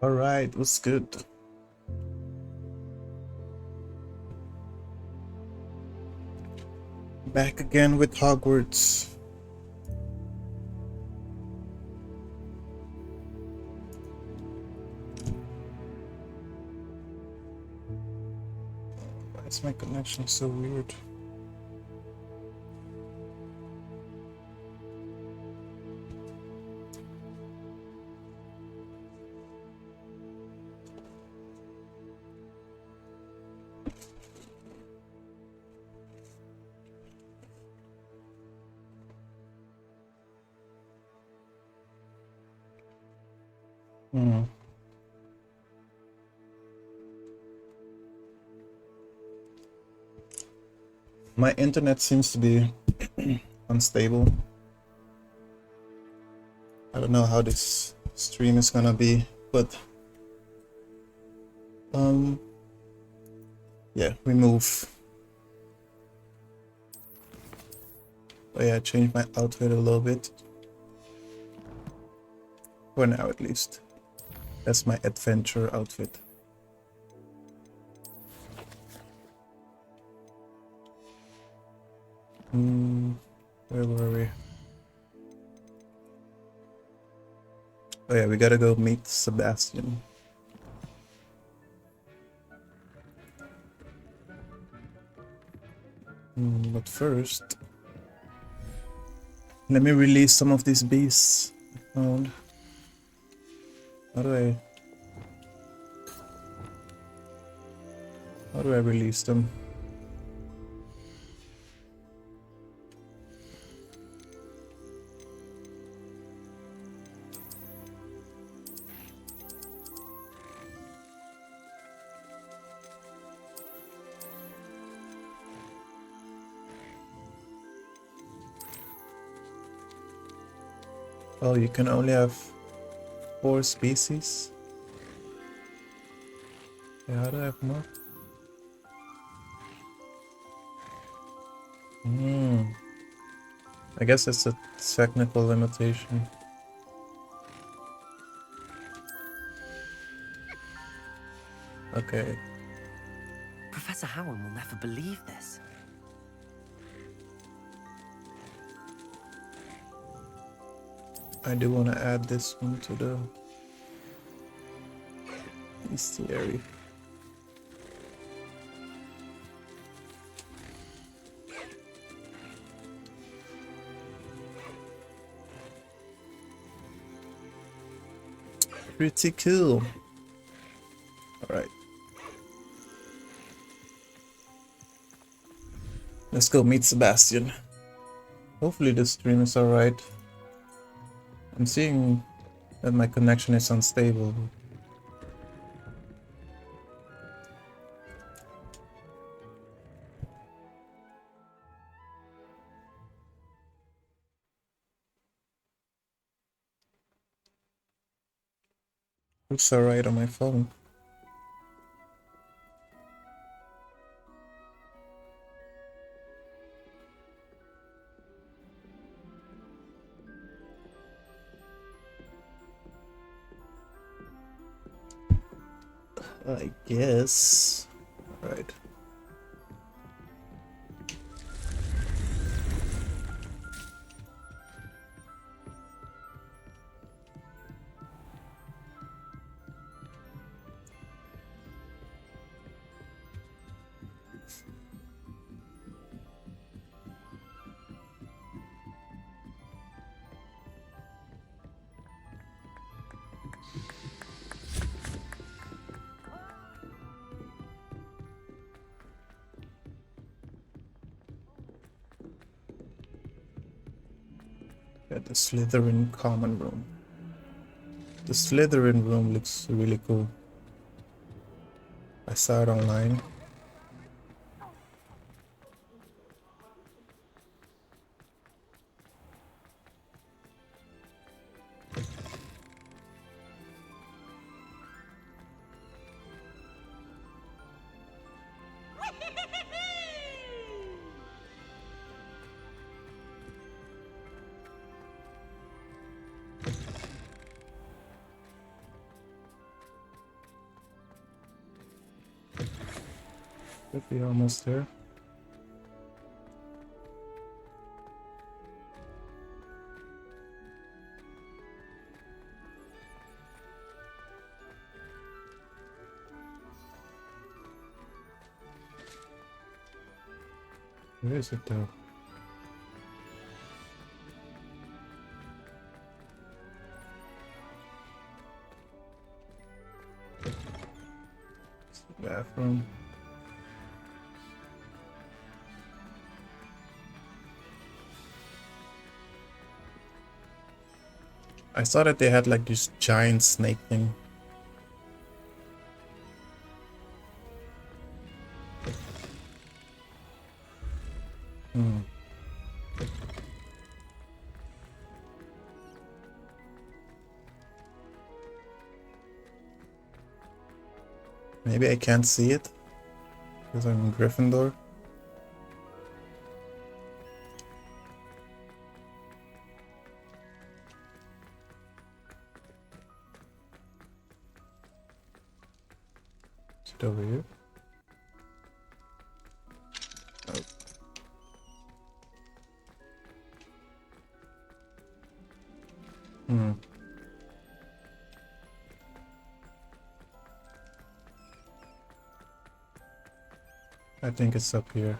Alright, what's good? Back again with Hogwarts. Why is my connection so weird? Hmm. My internet seems to be unstable. I don't know how this stream is gonna be, but yeah, we move. Oh yeah, I changed my outfit a little bit. For now at least. That's my adventure outfit. Where were we? Oh yeah, we gotta go meet Sebastian. But first, let me release some of these beasts I found. How do I release them? Oh, you can only have 4 species? Yeah, how do I have more? I guess it's a technical limitation. Okay. Professor Howard will never believe this. I do want to add this one to the bestiary. Pretty cool. Alright. Let's go meet Sebastian. Hopefully the stream is alright. I'm seeing that my connection is unstable. Looks alright on my phone. I guess. Right. Got the Slytherin common room. The Slytherin room looks really cool. I saw it online. Should be almost there. Where is it though? It's the bathroom. I saw that they had like this giant snake thing. Maybe I can't see it because I'm in Gryffindor. Is it over here? Oh. I think it's up here.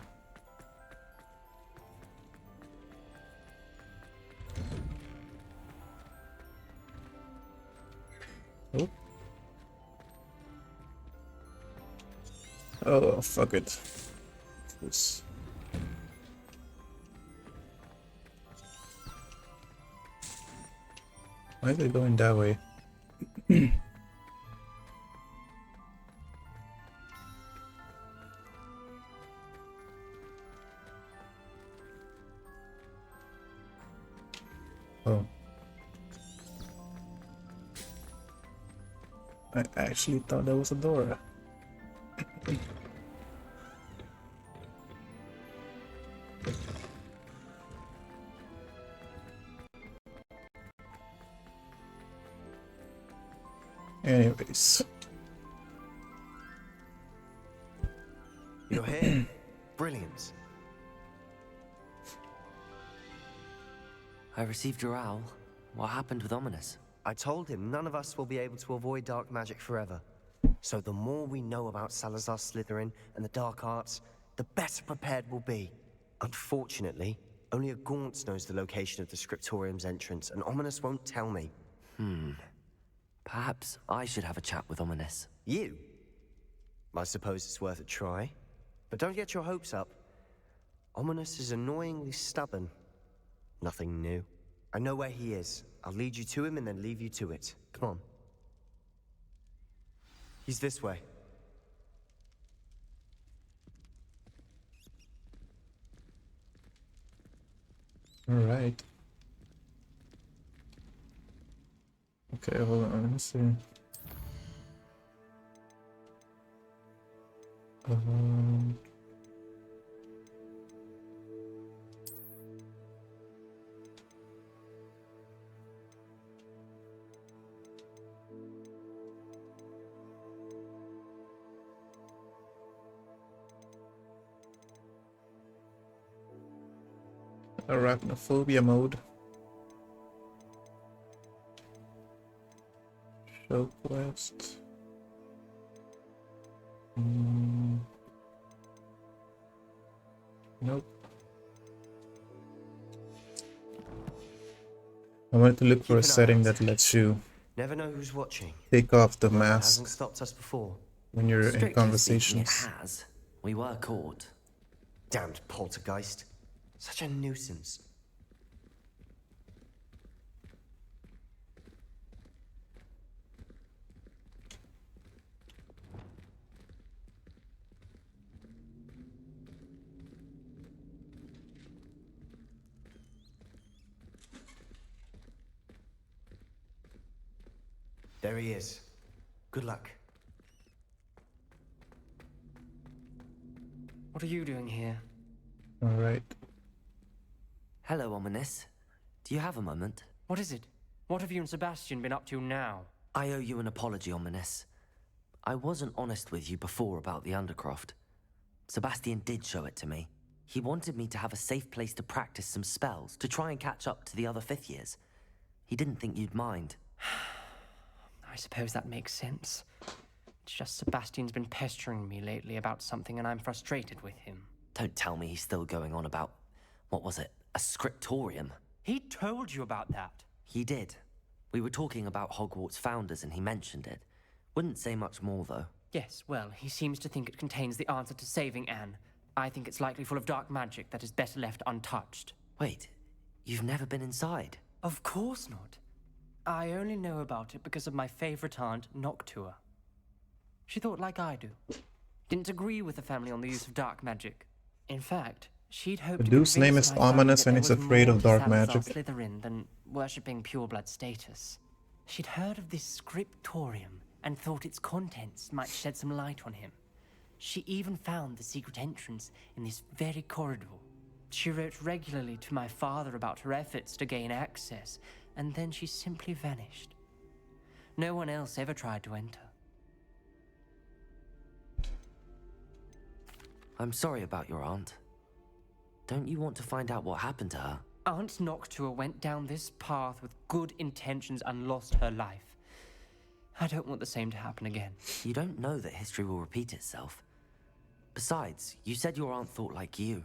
Oh. Oh, fuck it. This. Why are they going that way? Oh. I actually thought that was a door. Anyways. You're here. Brilliant. I received your owl. What happened with Ominous? I told him none of us will be able to avoid dark magic forever. So the more we know about Salazar Slytherin and the dark arts, the better prepared we'll be. Unfortunately, only a Gaunt knows the location of the Scriptorium's entrance, and Ominous won't tell me. Perhaps I should have a chat with Ominous. You? I suppose it's worth a try. But don't get your hopes up. Ominous is annoyingly stubborn. Nothing new. I know where he is. I'll lead you to him and then leave you to it. Come on. He's this way. Alright. Okay, hold on, let me see. Arachnophobia mode. Show quest. Nope. I wanted to look for a setting that lets you Never know who's watching. take off the It mask hasn't stopped us before. when you're in Strictly conversations. speaking, it has. We were caught. Damned poltergeist. Such a nuisance. There he is. Good luck. What are you doing here? Alright. Hello, Ominous. Do you have a moment? What is it? What have you and Sebastian been up to now? I owe you an apology, Ominous. I wasn't honest with you before about the Undercroft. Sebastian did show it to me. He wanted me to have a safe place to practice some spells, to try and catch up to the other 5th years. He didn't think you'd mind. I suppose that makes sense. It's just Sebastian's been pestering me lately about something and I'm frustrated with him. Don't tell me he's still going on about, what was it, a scriptorium? He told you about that. He did. We were talking about Hogwarts founders and he mentioned it. Wouldn't say much more though. Yes, well, he seems to think it contains the answer to saving Anne. I think it's likely full of dark magic that is better left untouched. Wait, you've never been inside? Of course not. I only know about it because of my favorite aunt, Noctua. She thought like I do. Didn't agree with the family on the use of dark magic. In fact, she'd hoped The to dude's name convince is my family ominous that and there he's was afraid more of to dark Salazar magic. Slytherin than worshipping pureblood status. She'd heard of this scriptorium and thought its contents might shed some light on him. She even found the secret entrance in this very corridor. She wrote regularly to my father about her efforts to gain access, and then she simply vanished. No one else ever tried to enter. I'm sorry about your aunt. Don't you want to find out what happened to her? Aunt Noctua went down this path with good intentions and lost her life. I don't want the same to happen again. You don't know that history will repeat itself. Besides, you said your aunt thought like you.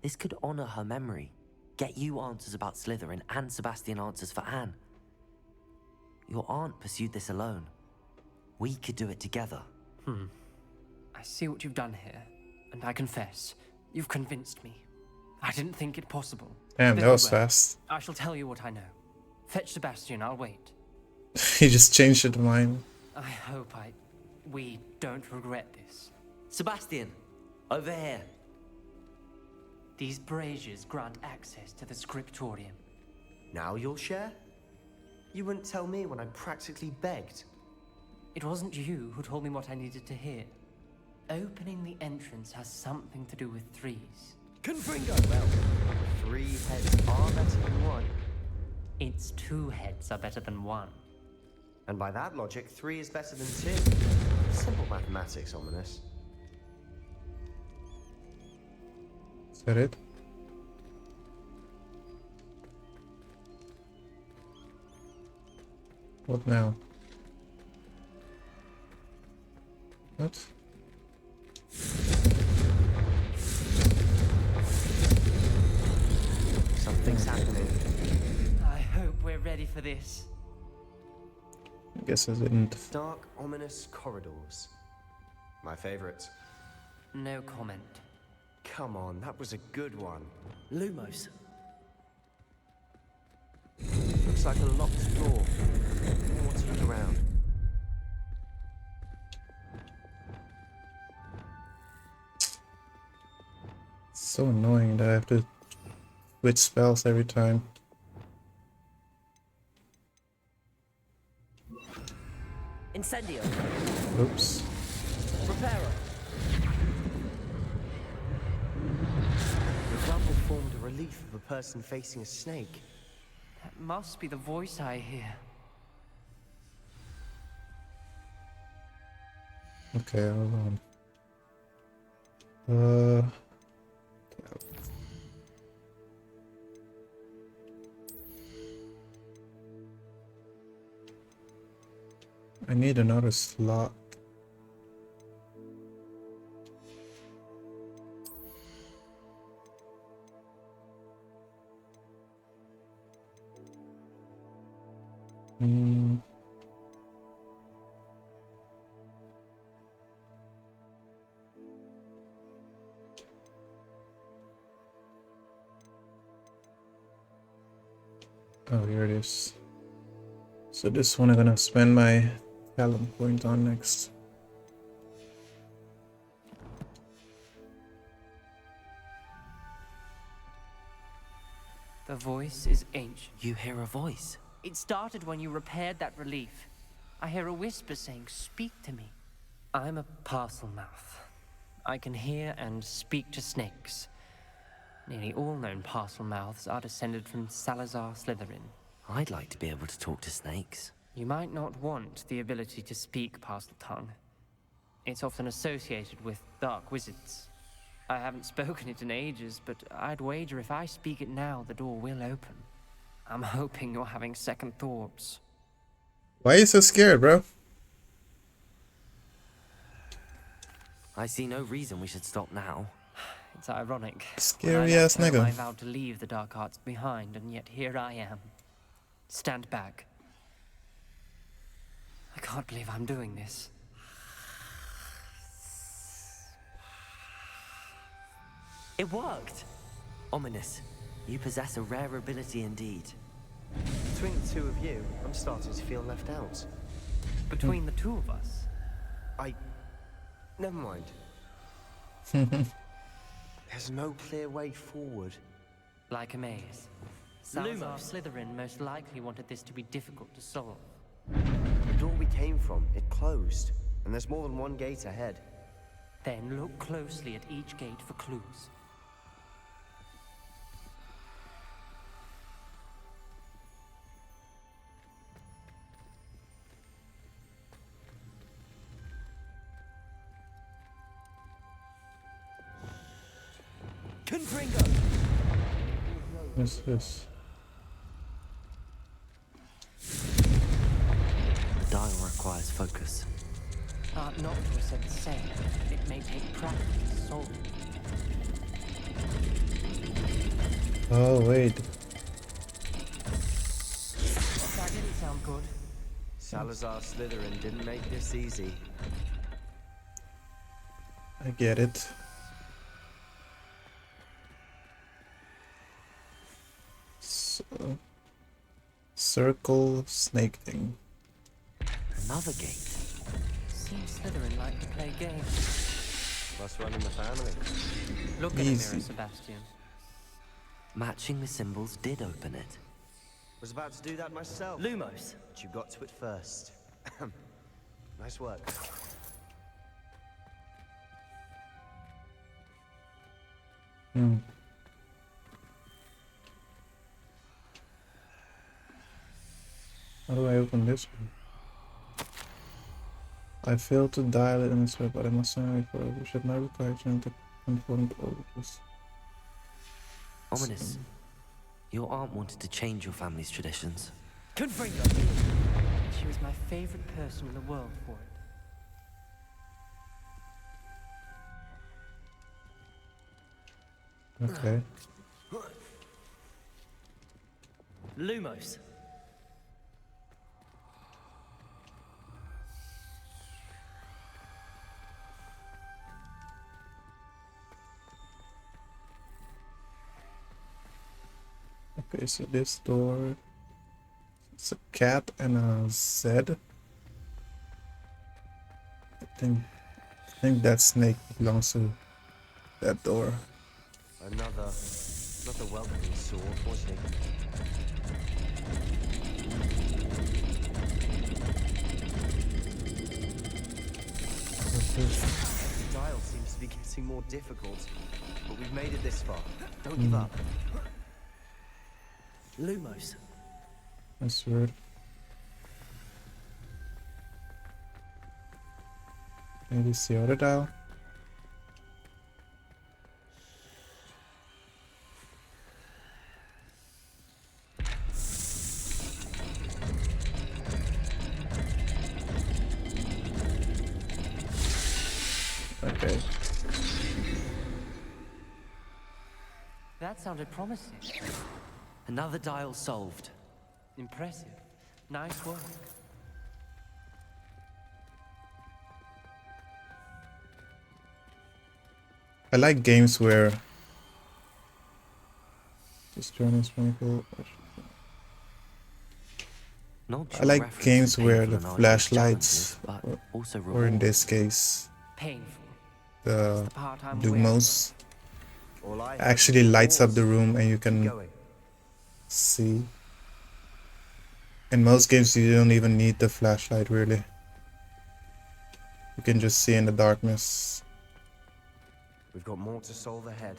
This could honor her memory, get you answers about Slytherin and Sebastian answers for Anne. Your aunt pursued this alone. We could do it together. I see what you've done here, and I confess, you've convinced me. I didn't think it possible. Damn, that Very was well. fast. I shall tell you what I know. Fetch Sebastian, I'll wait. He just changed his mind. I hope we don't regret this. Sebastian, over here. These braziers grant access to the scriptorium. Now you'll share? You wouldn't tell me when I practically begged. It wasn't you who told me what I needed to hear. Opening the entrance has something to do with threes. Confringo! Well, 3 heads are better than 1. Its 2 heads are better than 1. And by that logic, 3 is better than 2. Simple mathematics, ominous. Is that it? What now? What? Something's happening. I hope we're ready for this. I guess I didn't. Dark, ominous corridors. My favorite. No comment. Come on, that was a good one. Lumos. Looks like a locked door. I want to look around. It's so annoying that I have to switch spells every time. Incendio. Oops. Reparo. The rubble formed a relief of a person facing a snake. That must be the voice I hear. Okay, hold on. I need another slot. Oh, here it is. So this one I'm gonna spend my talent point on next. The voice is ancient. You hear a voice. It started when you repaired that relief. I hear a whisper saying, "Speak to me." I'm a parcel mouth. I can hear and speak to snakes. Nearly all known parcel mouths are descended from Salazar Slytherin. I'd like to be able to talk to snakes. You might not want the ability to speak parcel tongue. It's often associated with dark wizards. I haven't spoken it in ages, but I'd wager if I speak it now, the door will open. I'm hoping you're having second thoughts. Why are you so scared, bro? I see no reason we should stop now. It's ironic. Scary When I ass left home, nigga. I vowed to leave the dark arts behind, and yet here I am. Stand back. I can't believe I'm doing this. It worked! Ominous. You possess a rare ability indeed. Between the two of you, I'm starting to feel left out. Between the two of us. Never mind. There's no clear way forward. Like a maze. Salazar Slytherin most likely wanted this to be difficult to solve. The door we came from, it closed. And there's more than one gate ahead. Then look closely at each gate for clues. Confringo! What's this? The dial requires focus. Art Noctua was said the same. It may take practice to solve it. Oh, wait. That didn't sound good. Salazar Slytherin didn't make this easy. I get it. So, circle snake thing. Another gate. Seems Slytherin like to play games. Must run in the family. Look in a mirror, Easy. Sebastian. Matching the symbols did open it. Was about to do that myself. Lumos. But you got to it first. Nice work. How do I open this one? I failed to dial it in this way, but I must say for we should not require Jen to conform to all of this. Ominous. Your aunt wanted to change your family's traditions. Confringo! She was my favorite person in the world for it. Okay. Lumos. Okay, so this door, it's a cat and a Z. I think that snake belongs to that door. Another welcoming sword, was he? What's this? The dial seems to be getting more difficult. But we've made it this far. Don't give up. Lumos. That's weird. Maybe it's the other dial. Okay. That sounded promising. Another dial solved. Impressive. Nice work. I like games where this journey is painful. Not I sure like reference games is where painful the and arduous flashlights, challenges, but also or in rewarding. this case, Painful. the The part I'm aware of. Lumos All I have actually is lights up yours. the room and you Keep can going. see. In most games you don't even need the flashlight really. You can just see in the darkness. We've got more to solve ahead.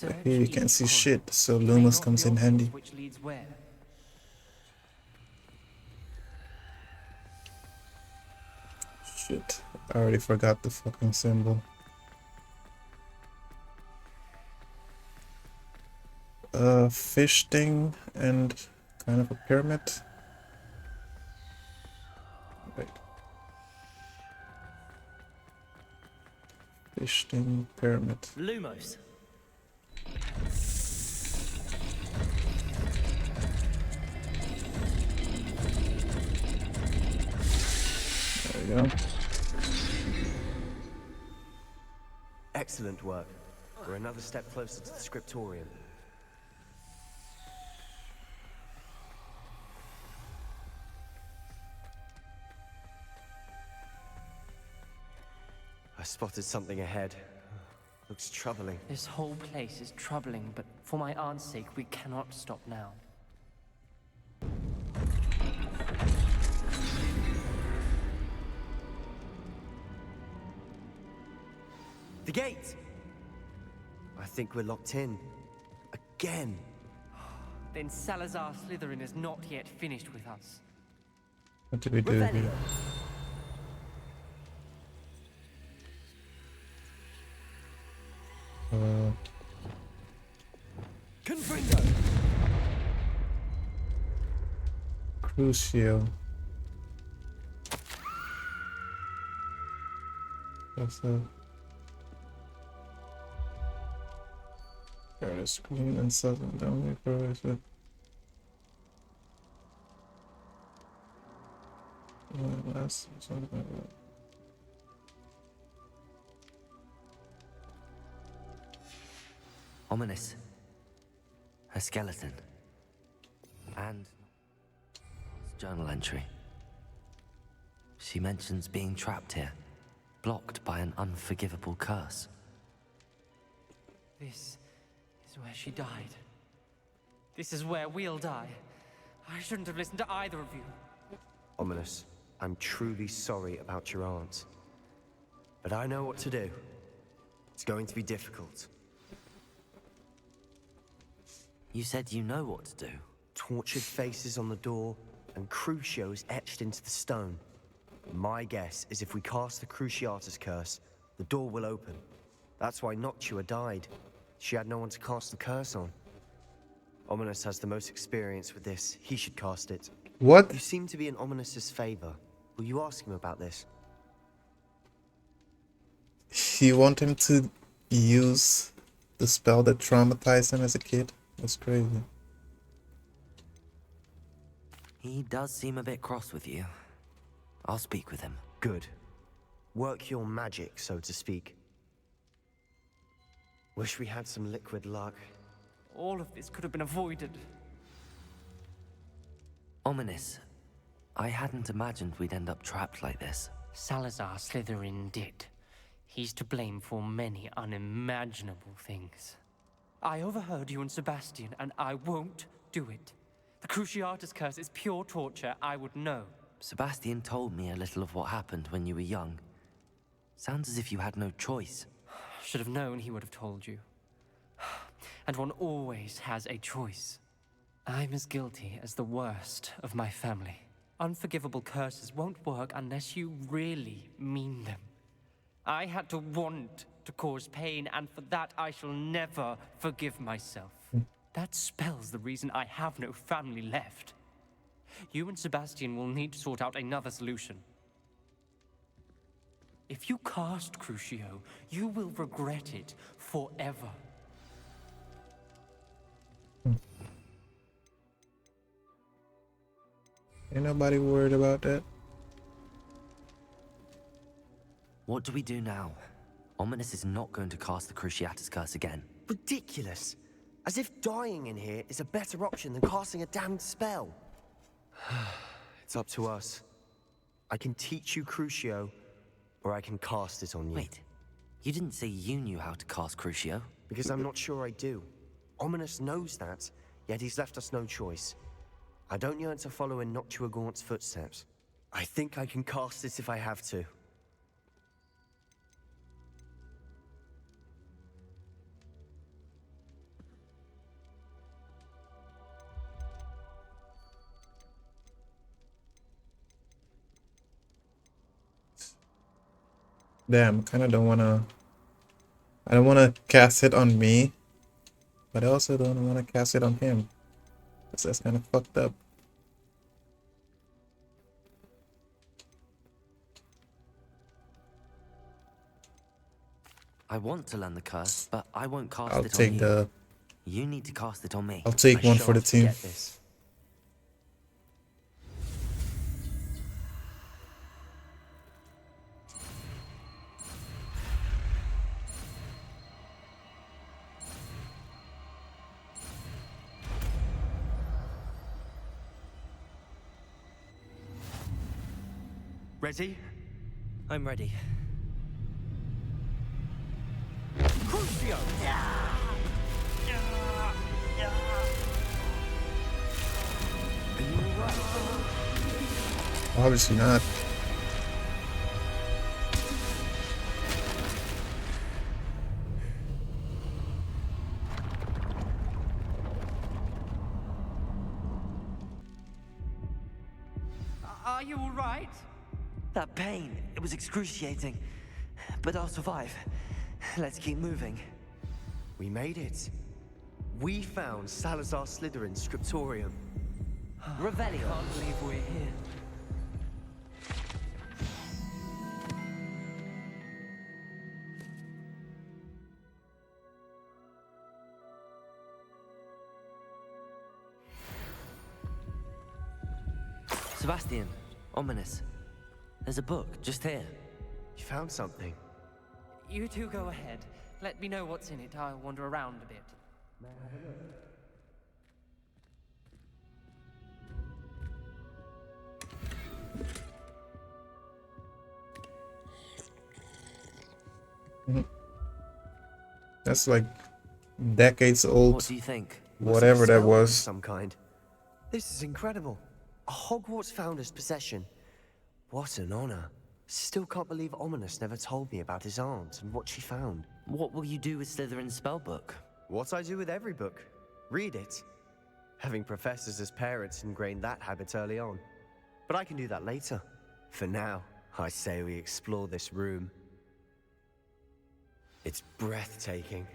But Search here you each can't see corner. shit, so May Lumos not comes be in obvious handy. Which leads where? Shit, I already forgot the fucking symbol. a fish thing and kind of a pyramid. Right. Fish thing, pyramid. Lumos. There we go. Excellent work. We're another step closer to the scriptorium. I spotted something ahead. Looks troubling. This whole place is troubling, but for my aunt's sake, we cannot stop now. The gate! I think we're locked in. Again. Then Salazar Slytherin is not yet finished with us. What did we do here? Confringo! Crucio. That's a... There is screen and sudden down it. Last something like that. Ominous. Her skeleton. And journal entry. She mentions being trapped here, blocked by an unforgivable curse. This is where she died. This is where we'll die. I shouldn't have listened to either of you. Ominous, I'm truly sorry about your aunt. But I know what to do. It's going to be difficult. You said you know what to do. Tortured faces on the door and Crucios etched into the stone. My guess is if we cast the Cruciatus curse, the door will open. That's why Noctua died. She had no one to cast the curse on. Ominous has the most experience with this. He should cast it. What? You seem to be in Ominous's favor. Will you ask him about this? You want him to use the spell that traumatized him as a kid? That's crazy. He does seem a bit cross with you. I'll speak with him. Good. Work your magic, so to speak. Wish we had some liquid luck. All of this could have been avoided. Ominous. I hadn't imagined we'd end up trapped like this. Salazar Slytherin did. He's to blame for many unimaginable things. I overheard you and Sebastian, and I won't do it. The Cruciatus curse is pure torture, I would know. Sebastian told me a little of what happened when you were young. Sounds as if you had no choice. Should have known he would have told you. And one always has a choice. I'm as guilty as the worst of my family. Unforgivable curses won't work unless you really mean them. I had to want to cause pain, and for that I shall never forgive myself. That spells the reason I have no family left. You and Sebastian will need to sort out another solution. If you cast Crucio, you will regret it forever. Ain't nobody worried about that. What do we do now? Ominous is not going to cast the Cruciatus curse again. Ridiculous. As if dying in here is a better option than casting a damned spell. It's up to us. I can teach you Crucio, or I can cast it on you. Wait, you didn't say you knew how to cast Crucio? Because I'm not sure I do. Ominous knows that, yet he's left us no choice. I don't yearn to follow in Noctua Gaunt's footsteps. I think I can cast it if I have to. Damn, I kinda don't wanna... I don't wanna cast it on me. But I also don't want to cast it on him. Because that's kind of fucked up. I want to learn the curse, but I won't cast I'll it on take you. the... You need to cast it on me. I'll take I one for the shan't team. forget this. Ready? I'm ready. Crucio! Obviously not. Are you all right? That pain, it was excruciating. But I'll survive. Let's keep moving. We made it. We found Salazar Slytherin's scriptorium. Revelio. Can't believe we're here. Sebastian, ominous. There's a book just here. You found something. You two go ahead. Let me know what's in it. I'll wander around a bit. That's like decades old. What do you think? Whatever that Spell of was. some kind. This is incredible. A Hogwarts founder's possession. What an honor. Still can't believe Ominous never told me about his aunt and what she found. What will you do with Slytherin's spellbook? What I do with every book. Read it. Having professors as parents ingrained that habit early on. But I can do that later. For now, I say we explore this room. It's breathtaking.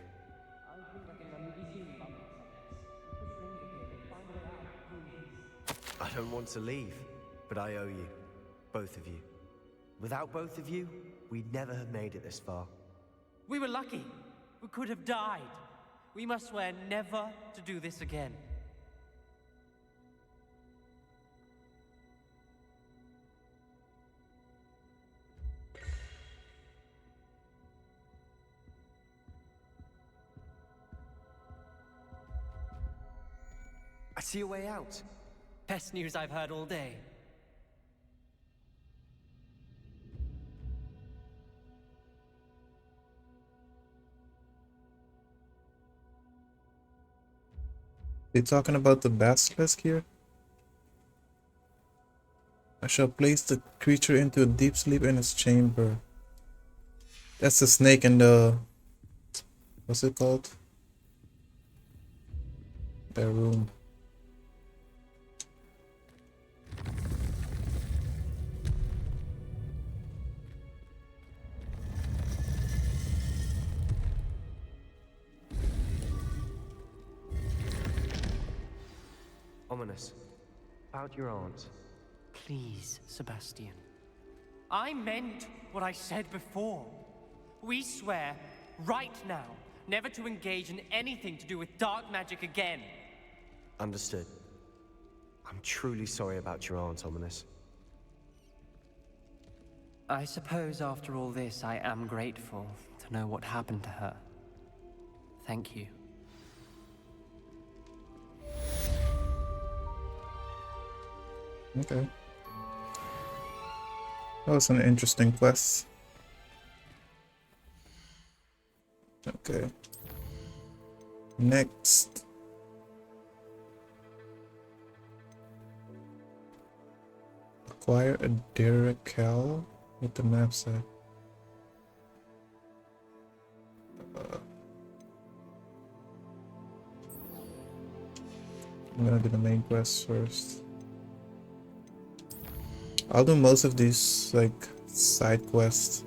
I don't want to leave, but I owe you. Both of you. Without both of you, we'd never have made it this far. We were lucky. We could have died. We must swear never to do this again. I see a way out. Best news I've heard all day. They talking about the basilisk here? I shall place the creature into a deep sleep in its chamber. That's the snake in the... What's it called? Their room. Ominous. About your aunt. Please, Sebastian. I meant what I said before. We swear, right now, never to engage in anything to do with dark magic again. Understood. I'm truly sorry about your aunt, Ominous. I suppose after all this, I am grateful to know what happened to her. Thank you. Okay. That was an interesting quest. Okay. Next. Acquire a Diracal with the map set. I'm gonna do the main quest first. I'll do most of these like side quests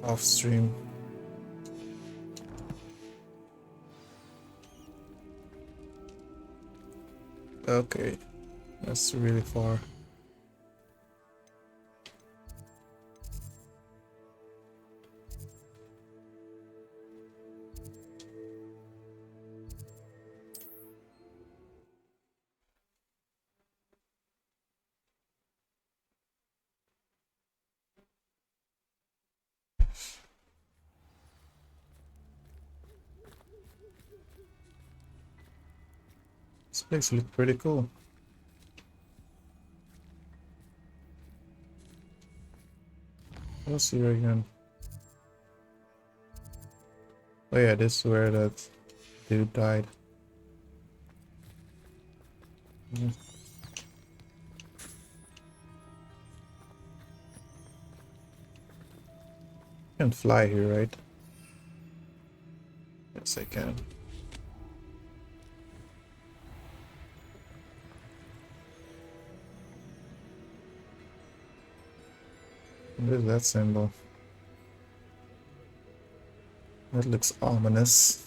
off stream. Okay, that's really far. This place looks pretty cool. What's here again? Oh yeah, this is where that dude died. Mm. Can fly here, right? Yes, I can. What is that symbol? That looks ominous.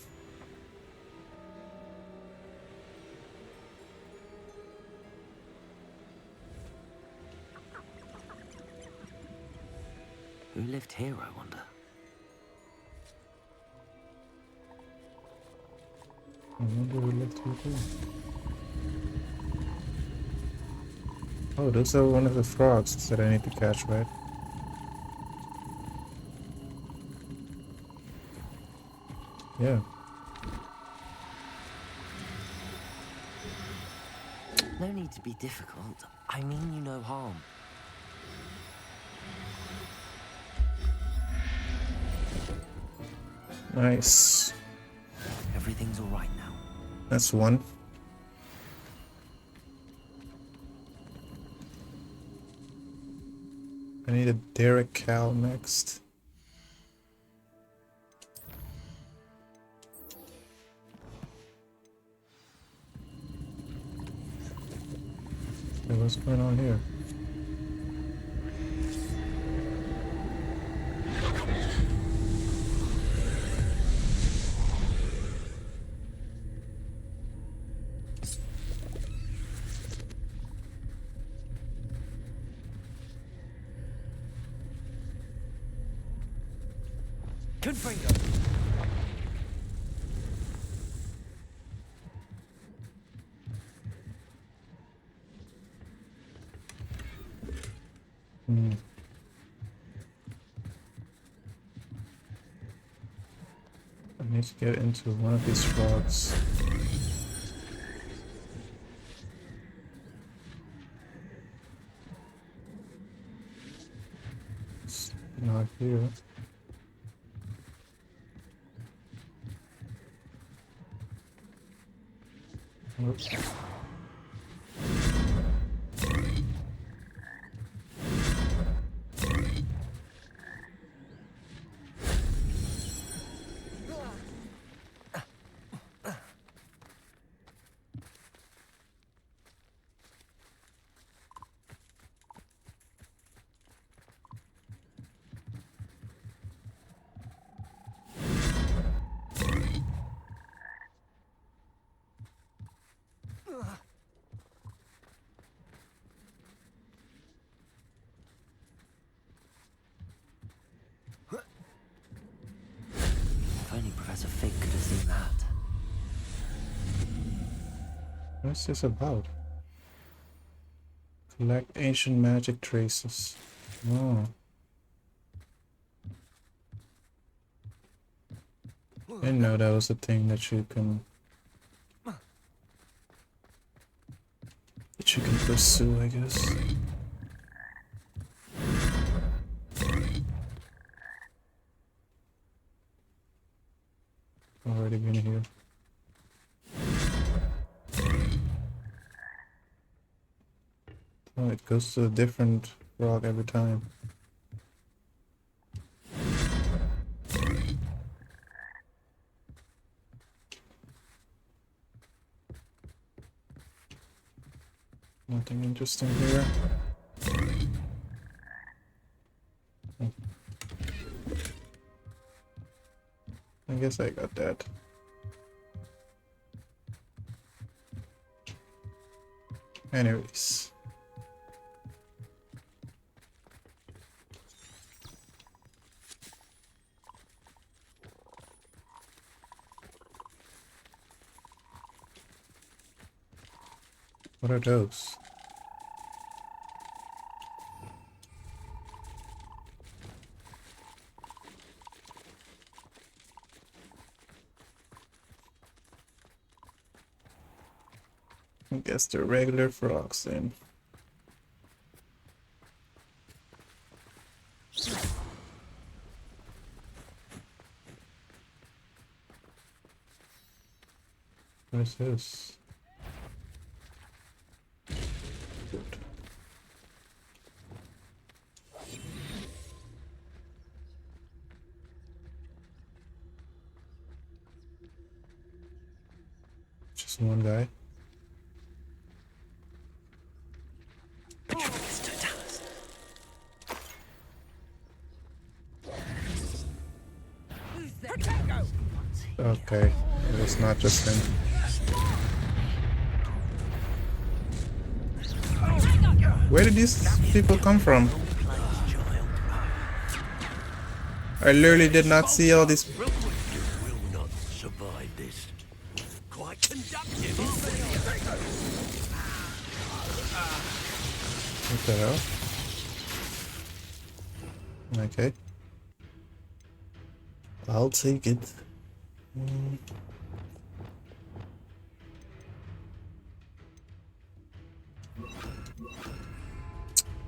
Who lived here, I wonder? I wonder who lived here too. Oh, those are one of the frogs that I need to catch, right? Yeah. No need to be difficult. I mean you no harm. Nice. Everything's all right now. That's one. I need a Derek Cal next. Hey, what's going on here? Confringo! Hmm. I need to get into one of these frogs. It's not here. Oops. If only Professor Fig could have seen that. What's this about? Collect ancient magic traces. Oh. I didn't know that was a thing that you can pursue, I guess. Already been here. Oh, it goes to a different frog every time. Nothing interesting here. Oh. I guess I got that. Anyways. What are those? I guess they're regular frogs then. What is this? Good. Just one guy. Okay, it was not just him. Where did these people come from? I literally did not see all these. Will not survive this. Quite conductive. What the hell? Okay. I'll take it.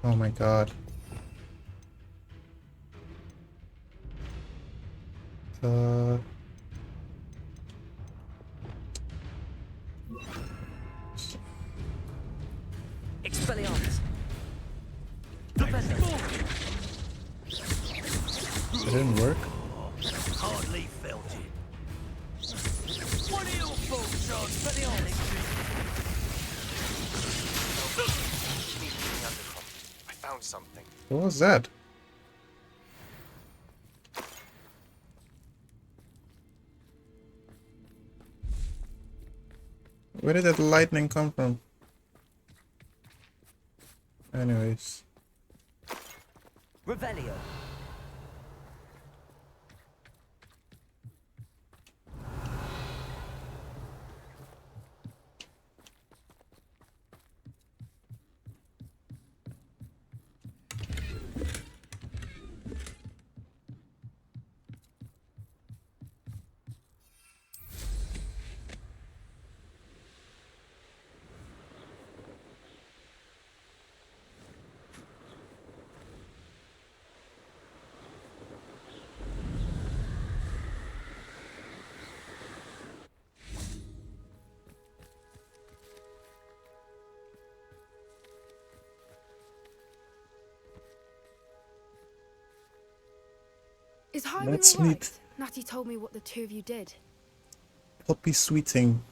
Oh my god. Expelliarmus. It didn't work. Hardly felt it. What are your thoughts on Expelliarmus? I found something. What was that? Where did that lightning come from? Anyways. Revelio. Is Highwing Let's alright? meet. Natty told me what the two of you did. Poppy Sweeting.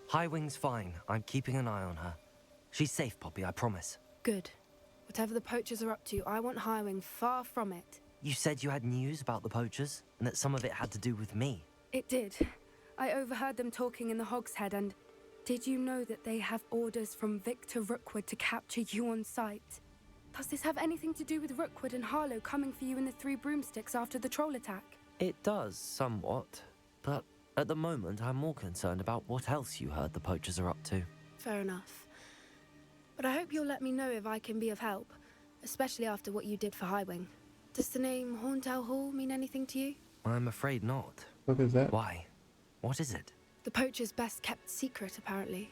Highwing's fine. I'm keeping an eye on her. She's safe, Poppy, I promise. Good. Whatever the poachers are up to, I want Highwing far from it. You said you had news about the poachers, and that some of it had to do with me. It did. I overheard them talking in the Hogshead, and did you know that they have orders from Victor Rookwood to capture you on sight? Does this have anything to do with Rookwood and Harlow coming for you in the Three Broomsticks after the troll attack? It does, somewhat. But at the moment, I'm more concerned about what else you heard the poachers are up to. Fair enough. But I hope you'll let me know if I can be of help, especially after what you did for Highwing. Does the name Horntail Hall mean anything to you? I'm afraid not. What is that? Why? What is it? The poacher's best kept secret, apparently.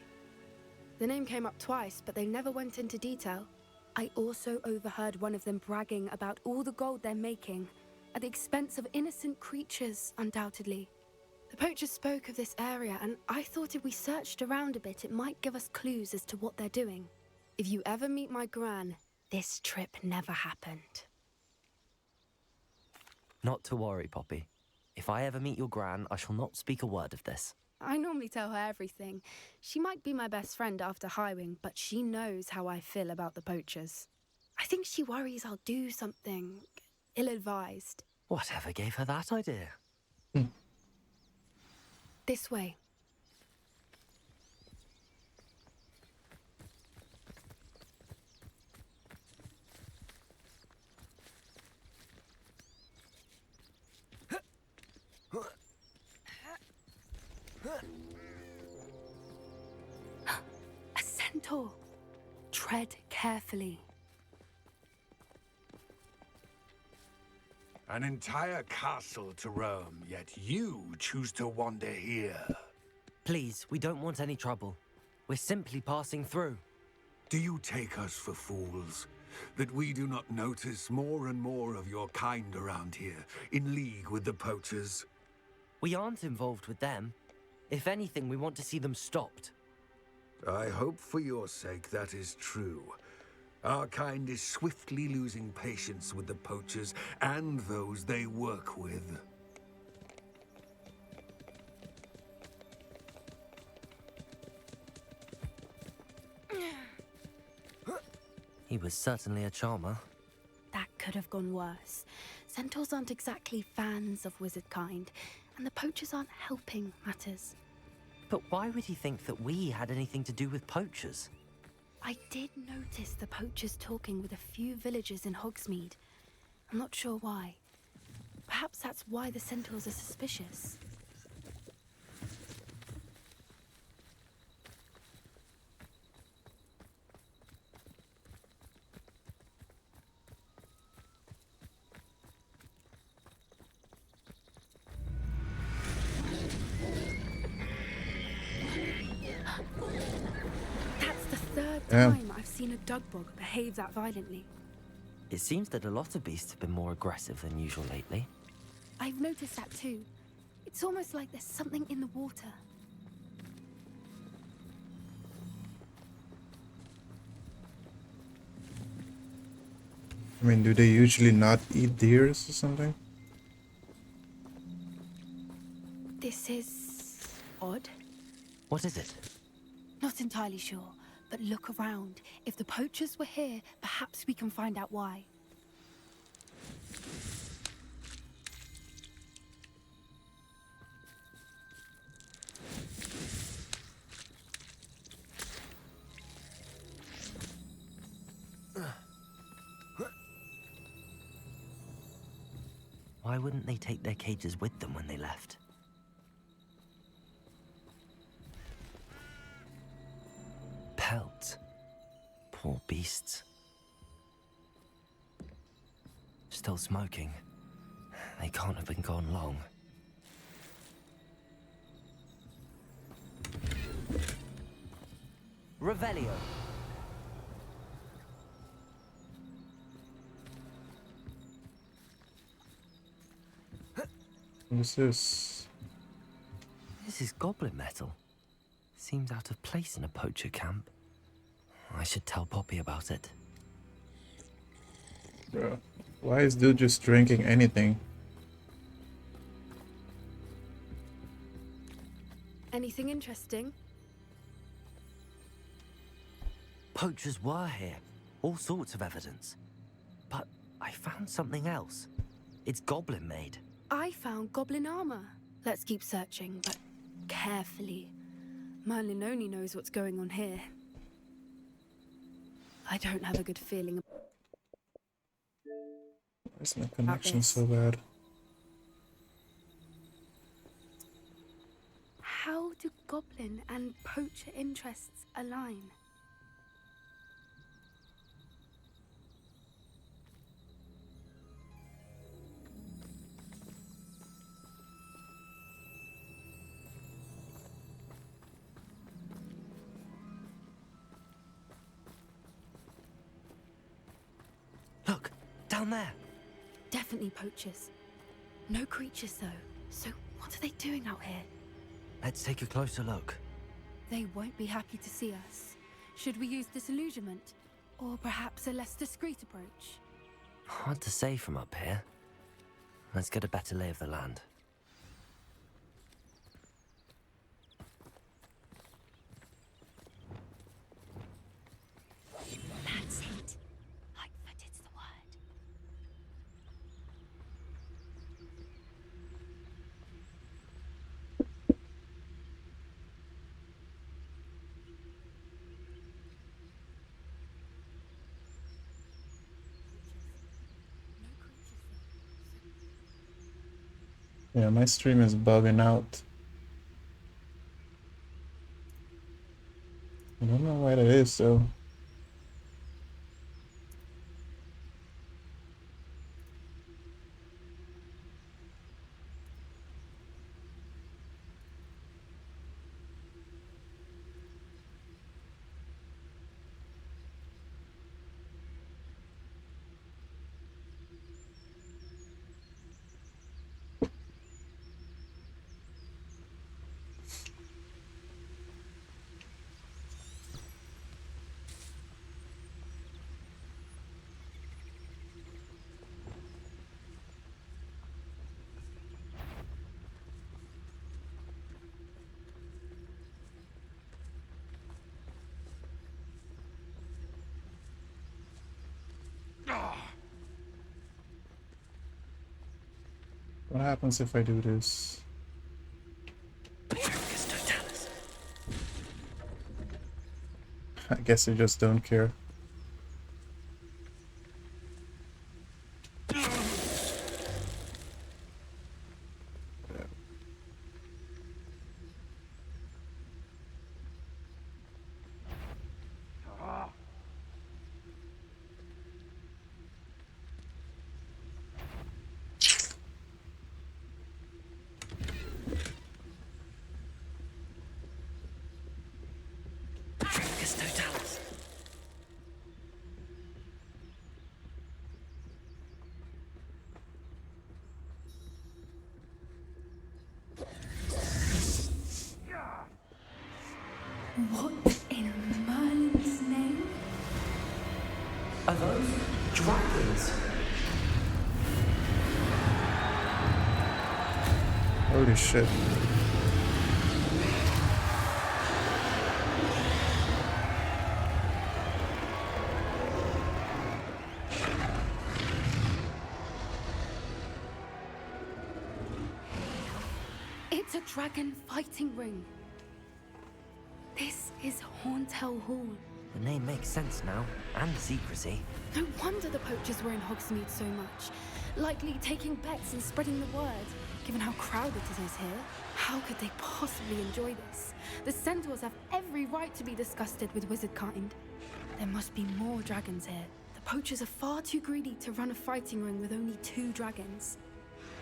The name came up twice, but they never went into detail. I also overheard one of them bragging about all the gold they're making, at the expense of innocent creatures, undoubtedly. The poachers spoke of this area, and I thought if we searched around a bit, it might give us clues as to what they're doing. If you ever meet my gran, this trip never happened. Not to worry, Poppy. If I ever meet your gran, I shall not speak a word of this. I normally tell her everything. She might be my best friend after Highwing, but she knows how I feel about the poachers. I think she worries I'll do something ill-advised. Whatever gave her that idea? This way. centaur. Tread carefully. An entire castle to roam, yet you choose to wander here. Please, we don't want any trouble. We're simply passing through. Do you take us for fools? That we do not notice more and more of your kind around here, in league with the poachers? We aren't involved with them. If anything, we want to see them stopped. I hope for your sake that is true. Our kind is swiftly losing patience with the poachers and those they work with. He was certainly a charmer. That could have gone worse. Centaurs aren't exactly fans of wizard kind, and the poachers aren't helping matters. But why would he think that we had anything to do with poachers? I did notice the poachers talking with a few villagers in Hogsmeade. I'm not sure why. Perhaps that's why the centaurs are suspicious. That's the third time I've seen a dugbog behave that violently. It seems that a lot of beasts have been more aggressive than usual lately. I've noticed that too. It's almost like there's something in the water. I mean, do they usually not eat deers or something? This is odd. What is it? Not entirely sure, but look around. If the poachers were here, perhaps we can find out why. Why wouldn't they take their cages with them when they left? Pelt. Poor beasts. Still smoking. They can't have been gone long. Revelio. What is this? This is goblin metal. Seems out of place in a poacher camp. I should tell Poppy about it. Bro, why is dude just drinking anything? Anything interesting? Poachers were here. All sorts of evidence. But I found something else. It's goblin made. I found goblin armor. Let's keep searching, but carefully. Merlin only knows what's going on here. I don't have a good feeling Why is my connection this. so bad? How do goblin and poacher interests align? Look, down there. Definitely poachers. No creatures though. So what are they doing out here? Let's take a closer look. They won't be happy to see us. Should we use disillusionment? Or perhaps a less discreet approach? Hard to say from up here. Let's get a better lay of the land. That's it. Lightfooted's the word. Yeah, my stream is bugging out. I don't know why that is, so. What happens if I do this? I guess I just don't care. What in Merlin's name? Are those dragons? Holy shit. It's a dragon fighting ring. This is Hauntel Hall. The name makes sense now, and the secrecy. No wonder the poachers were in Hogsmeade so much. Likely taking bets and spreading the word, given how crowded it is here. How could they possibly enjoy this? The centaurs have every right to be disgusted with wizard kind. There must be more dragons here. The poachers are far too greedy to run a fighting ring with only 2 dragons.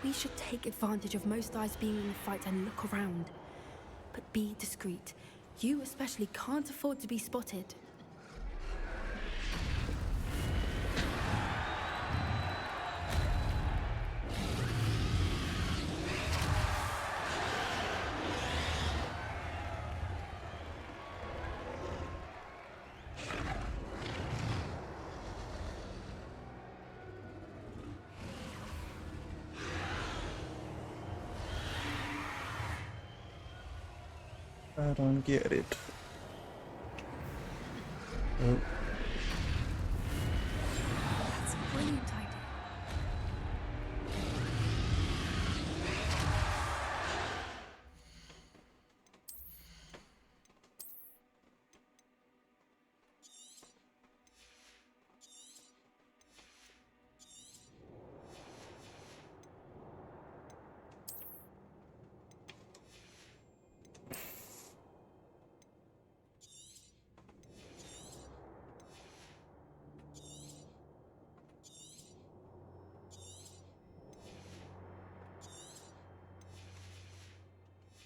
We should take advantage of most eyes being in the fight and look around. But be discreet. You especially can't afford to be spotted. I don't get it. Oh. That's a brilliant idea.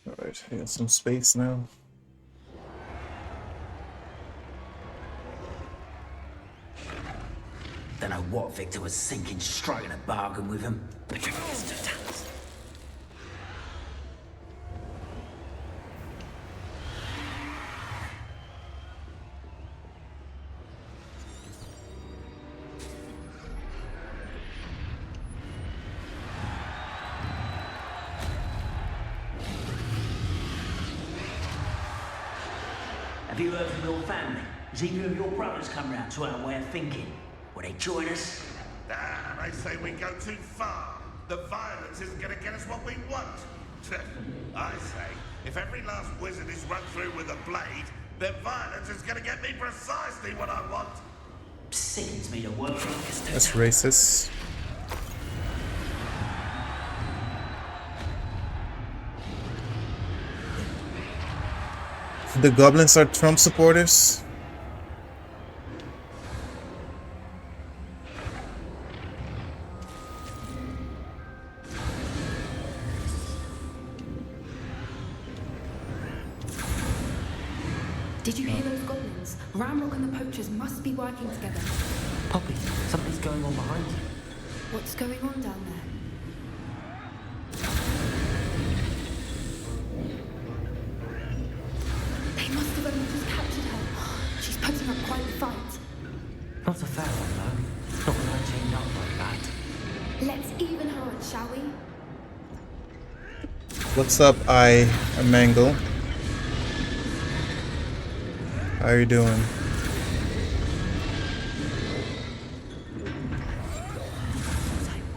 Alright, I got some space now. Don't know what Victor was thinking, striking a bargain with him. Have you heard from your family? Has either of your brothers come round to our way of thinking? Will they join us? Ah, they say we go too far. The violence isn't going to get us what we want. I say, if every last wizard is run through with a blade, then violence is going to get me precisely what I want. Sickens me to work like this. That's racist. The goblins are Trump supporters. Did you hear those goblins? Ramrock and the poachers must be working together. Poppy, something's going on behind you. What's going on down there? They must have only just captured her. She's putting up quite a fight. Not a fair one, though. Not when I chained up like that. Let's even her on, shall we? What's up, Mangle? How are you doing? I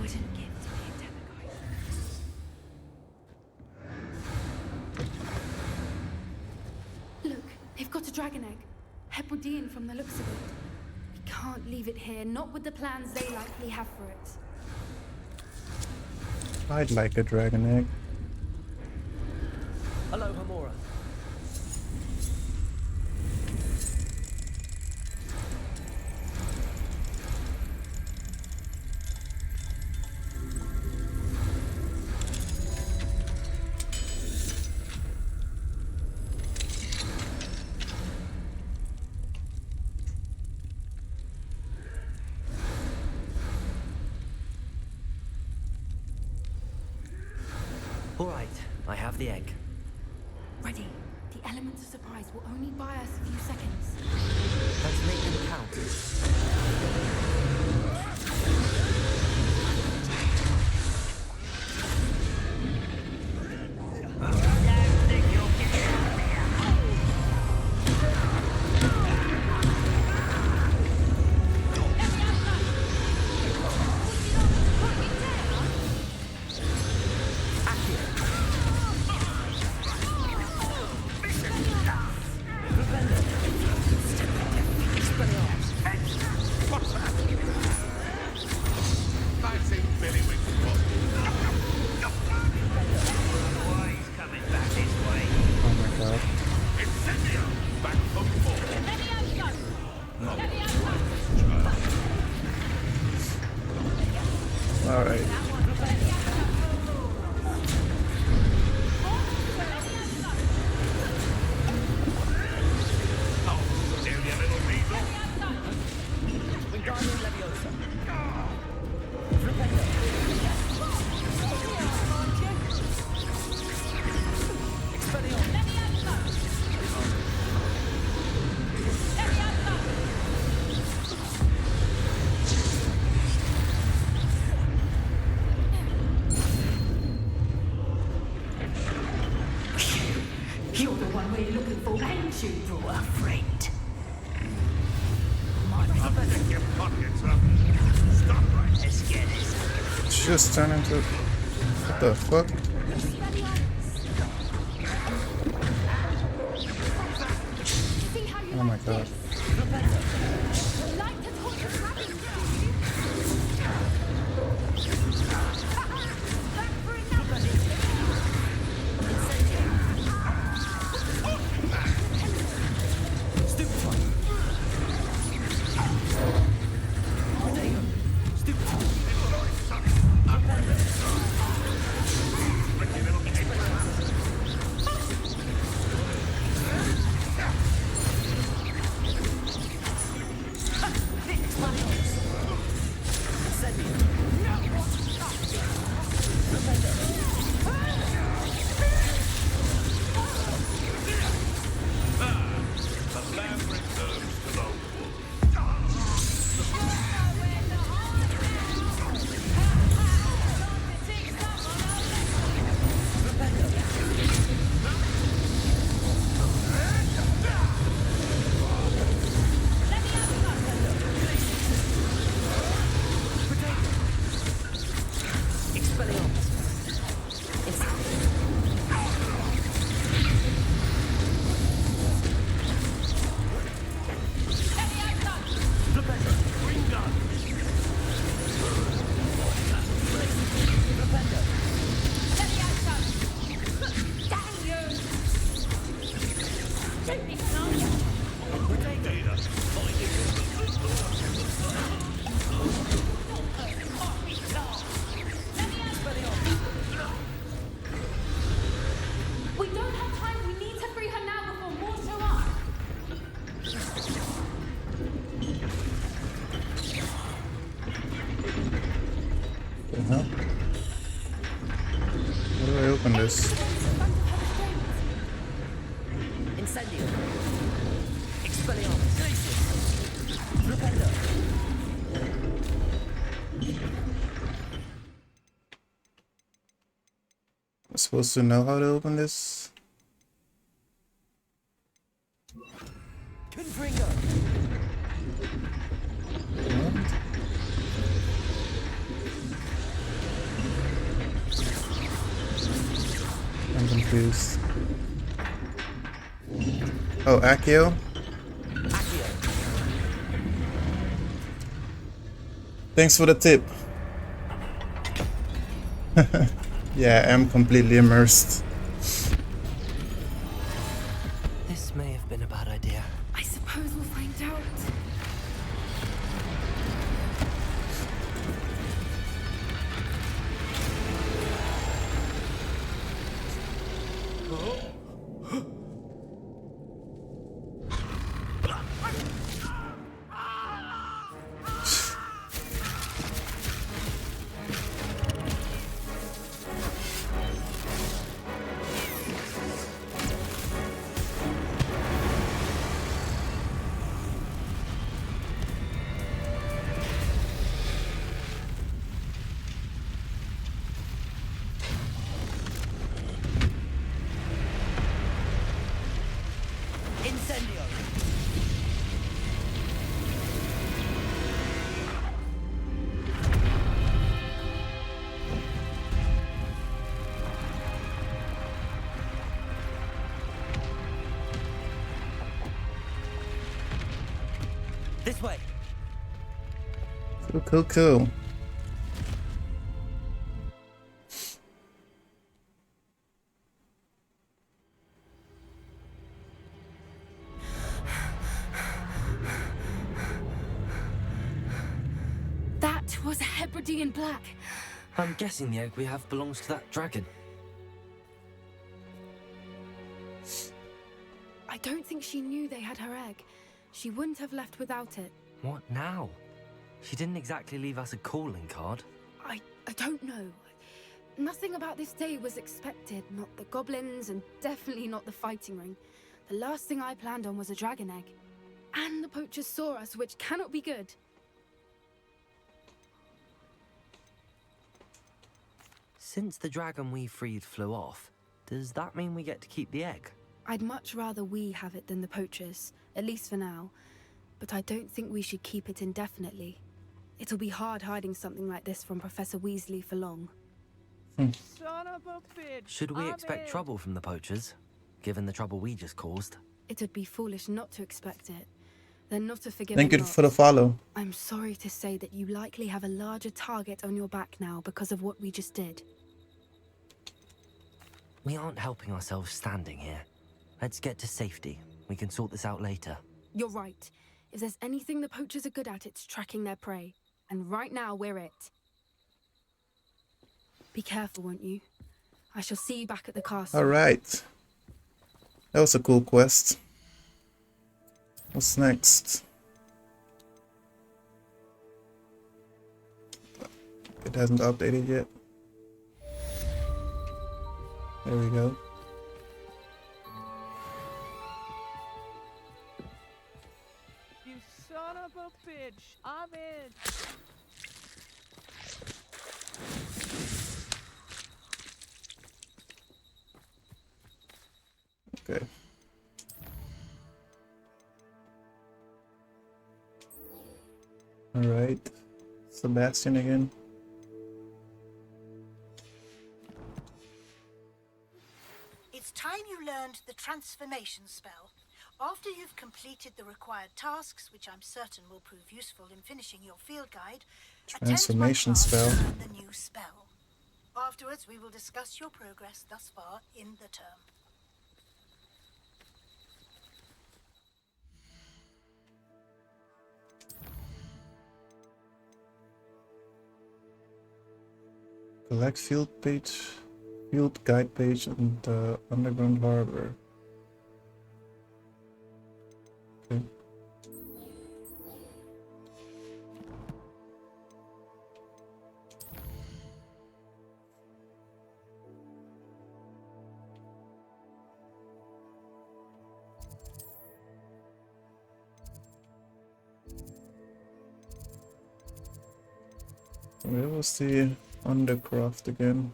wouldn't give to be a demigod. Look, they've got a dragon egg. Hebridean from the looks of it. We can't leave it here, not with the plans they likely have for it. I'd like a dragon egg. Hello, Hamura. All right, I have the egg. Ready. The elements of surprise will only buy us a few seconds. Let's make them count. Alright. You're the one we're looking for, ain't you, drawer friend? Just turn into... What the fuck? Oh my god. Huh? How do I open this? Incendio. Expelliarmus. Flipendo. I'm supposed to know how to open this? Confringo. What? I'm confused. Oh, Accio? Accio. Thanks for the tip. Yeah, I'm completely immersed. This may have been a bad idea. I suppose we'll find out. Incendio. This way. Cool, cool, cool. That was a Hebridean black. I'm guessing the egg we have belongs to that dragon. I don't think she knew they had her egg. She wouldn't have left without it. What now? She didn't exactly leave us a calling card. I don't know. Nothing about this day was expected. Not the goblins, and definitely not the fighting ring. The last thing I planned on was a dragon egg. And the poachers saw us, which cannot be good. Since the dragon we freed flew off, does that mean we get to keep the egg? I'd much rather we have it than the poachers, at least for now. But I don't think we should keep it indefinitely. It'll be hard hiding something like this from Professor Weasley for long. Son of a bitch. Should we I'm expect in. trouble from the poachers, given the trouble we just caused? It'd be foolish not to expect it. They're not a forgiving Thank you lot. for the follow. I'm sorry to say that you likely have a larger target on your back now because of what we just did. We aren't helping ourselves standing here. Let's get to safety. We can sort this out later. You're right. If there's anything the poachers are good at, it's tracking their prey. And right now, we're it. Be careful, won't you? I shall see you back at the castle. Alright. That was a cool quest. What's next? It hasn't updated yet. There we go. You son of a bitch. I'm in. Okay. Alright. Sebastian again. It's time you learned the transformation spell. After you've completed the required tasks, which I'm certain will prove useful in finishing your field guide, Transformation attend my class spell. to learn the new spell. Afterwards, we will discuss your progress thus far in the term. Collect field guide page in the underground harbor. Okay. Where was the undercraft again?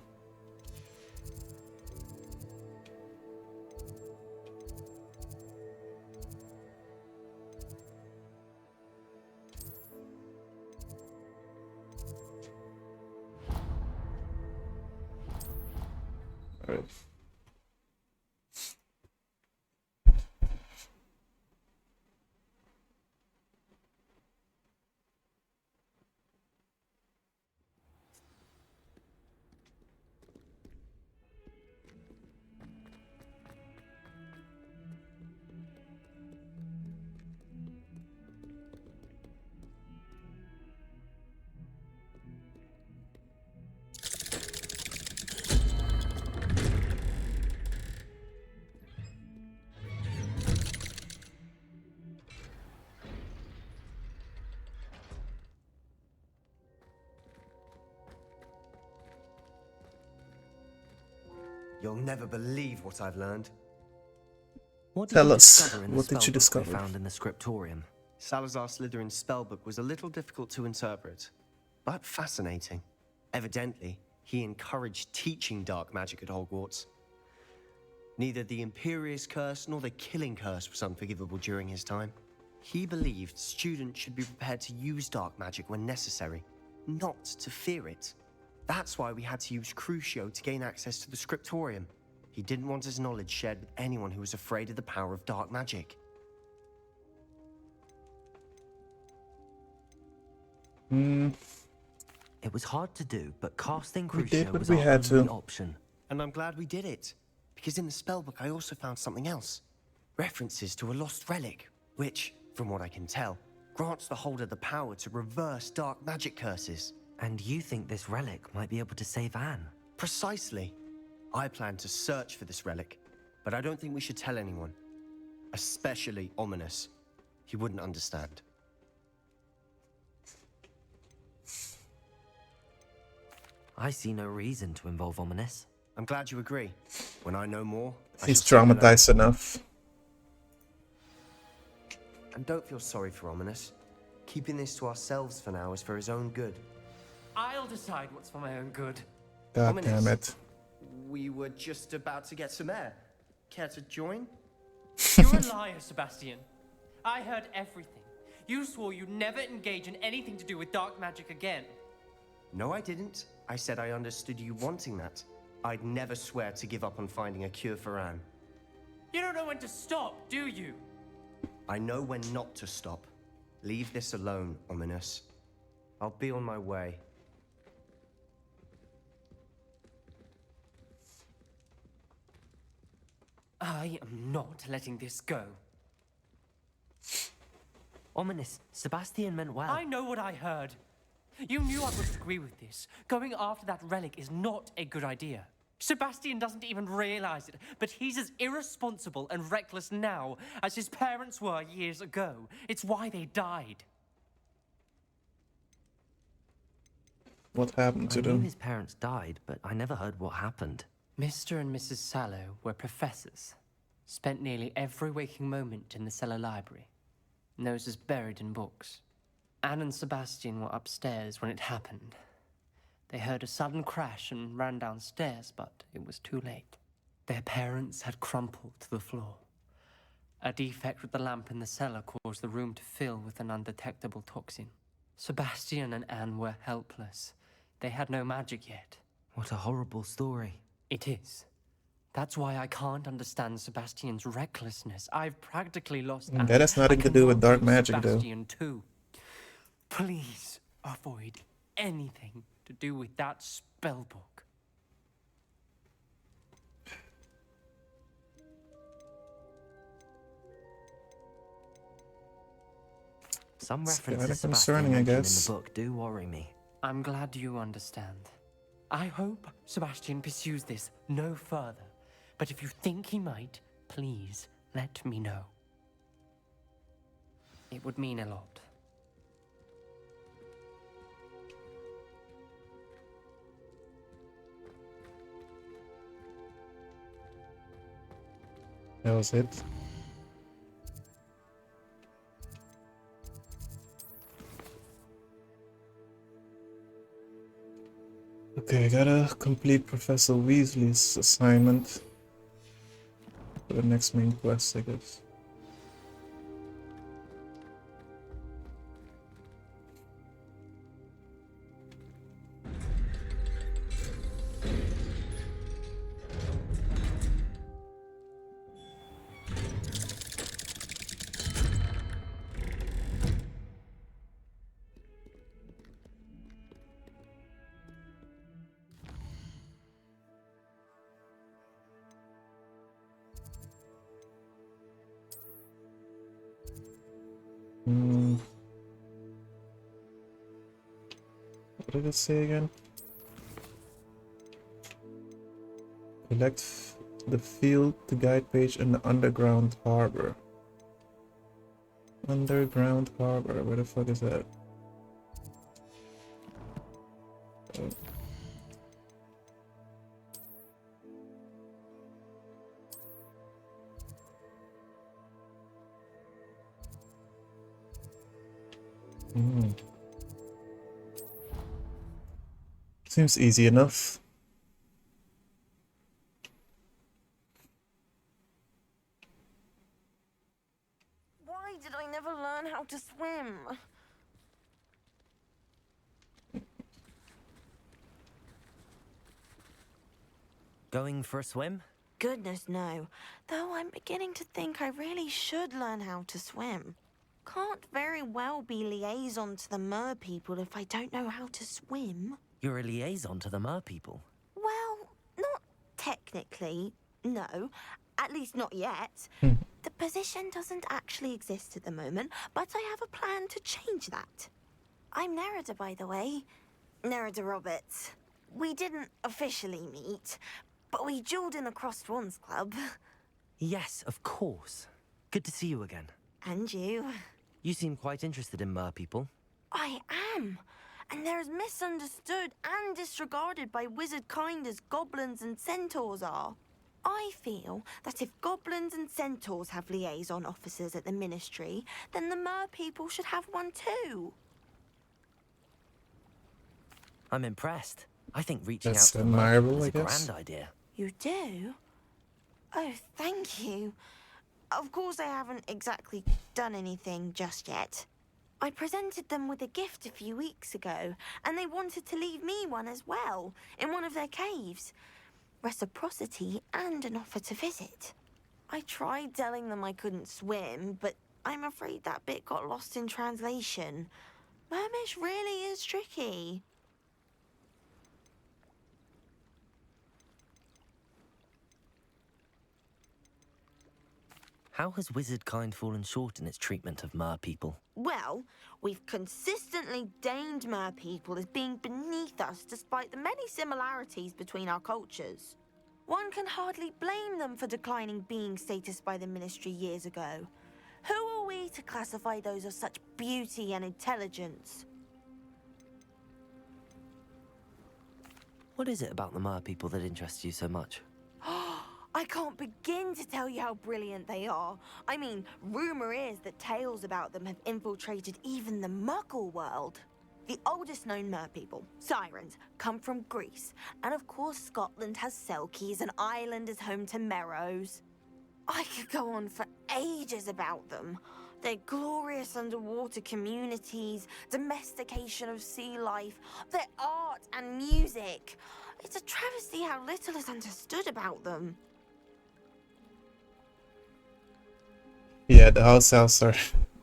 Alright. You'll never believe what I've learned. What did Tell you us, discover in the what did you spellbook we discover? found in the scriptorium? Salazar Slytherin's spellbook was a little difficult to interpret, but fascinating. Evidently, he encouraged teaching dark magic at Hogwarts. Neither the Imperious Curse nor the Killing Curse was unforgivable during his time. He believed students should be prepared to use dark magic when necessary, not to fear it. That's why we had to use Crucio to gain access to the scriptorium. He didn't want his knowledge shared with anyone who was afraid of the power of dark magic. It was hard to do, but casting We did Crucio what was we our had only to. option. And I'm glad we did it, because in the spellbook I also found something else. References to a lost relic, which, from what I can tell, grants the holder the power to reverse dark magic curses. And you think this relic might be able to save Anne? Precisely. I plan to search for this relic, but I don't think we should tell anyone. Especially Ominous. He wouldn't understand. I see no reason to involve Ominous. I'm glad you agree. When I know more, I He's shall let you know. traumatized enough. And don't feel sorry for Ominous. Keeping this to ourselves for now is for his own good. I'll decide what's for my own good. God Ominous. damn it. We were just about to get some air. Care to join? You're a liar, Sebastian. I heard everything. You swore you'd never engage in anything to do with dark magic again. No, I didn't. I said I understood you wanting that. I'd never swear to give up on finding a cure for Anne. You don't know when to stop, do you? I know when not to stop. Leave this alone, Ominous. I'll be on my way. I am not letting this go. Ominous, Sebastian meant well. I know what I heard. You knew I wouldn't agree with this. Going after that relic is not a good idea. Sebastian doesn't even realize it, but he's as irresponsible and reckless now as his parents were years ago. It's why they died. What happened I to knew them? his parents died, but I never heard what happened. Mr. and Mrs. Sallow were professors. Spent nearly every waking moment in the cellar library. Noses buried in books. Anne and Sebastian were upstairs when it happened. They heard a sudden crash and ran downstairs, but it was too late. Their parents had crumpled to the floor. A defect with the lamp in the cellar caused the room to fill with an undetectable toxin. Sebastian and Anne were helpless. They had no magic yet. What a horrible story. It is. That's why I can't understand Sebastian's recklessness. I've practically lost Anne. That has nothing I to do with cannot dark lose magic, though. Sebastian too. Please avoid anything to do with that spellbook. Some It's references kinda Sebastian concerning, I mentioned in guess. the book do worry me. I'm glad you understand. I hope Sebastian pursues this no further. But if you think he might, please let me know. It would mean a lot. That was it. Okay, I gotta complete Professor Weasley's assignment for the next main quest, I guess. What did it say again? Collect the field to guide page in the underground harbor. Underground harbor, where the fuck is that? Oh. Seems easy enough. Why did I never learn how to swim? Going for a swim? Goodness, no. Though I'm beginning to think I really should learn how to swim. Can't very well be liaison to the mer people if I don't know how to swim. You're a liaison to the mer people. Well, not technically, no. At least not yet. The position doesn't actually exist at the moment, but I have a plan to change that. I'm Nerida, by the way. Nerida Roberts. We didn't officially meet, but we dueled in the Crossed Wands Club. Yes, of course. Good to see you again. And you. You seem quite interested in mer people. I am. And they're as misunderstood and disregarded by wizard kind as goblins and centaurs are. I feel that if goblins and centaurs have liaison officers at the ministry, then the mer people should have one too. I'm impressed. I think reaching out That's to the mer people admirable, is I a guess. grand idea. You do? Oh, thank you. Of course I haven't exactly done anything just yet. I presented them with a gift a few weeks ago, and they wanted to leave me one as well, in one of their caves. Reciprocity and an offer to visit. I tried telling them I couldn't swim, but I'm afraid that bit got lost in translation. Mermish really is tricky. How has wizard kind fallen short in its treatment of mer people? Well, we've consistently deemed mer people as being beneath us despite the many similarities between our cultures. One can hardly blame them for declining being status by the ministry years ago. Who are we to classify those of such beauty and intelligence? What is it about the mer people that interests you so much? I can't begin to tell you how brilliant they are. I mean, rumor is that tales about them have infiltrated even the Muggle world. The oldest known mer people, Sirens, come from Greece. And of course Scotland has Selkies and Ireland is home to Merrows. I could go on for ages about them. Their glorious underwater communities, domestication of sea life, their art and music. It's a travesty how little is understood about them. Yeah, the house elves are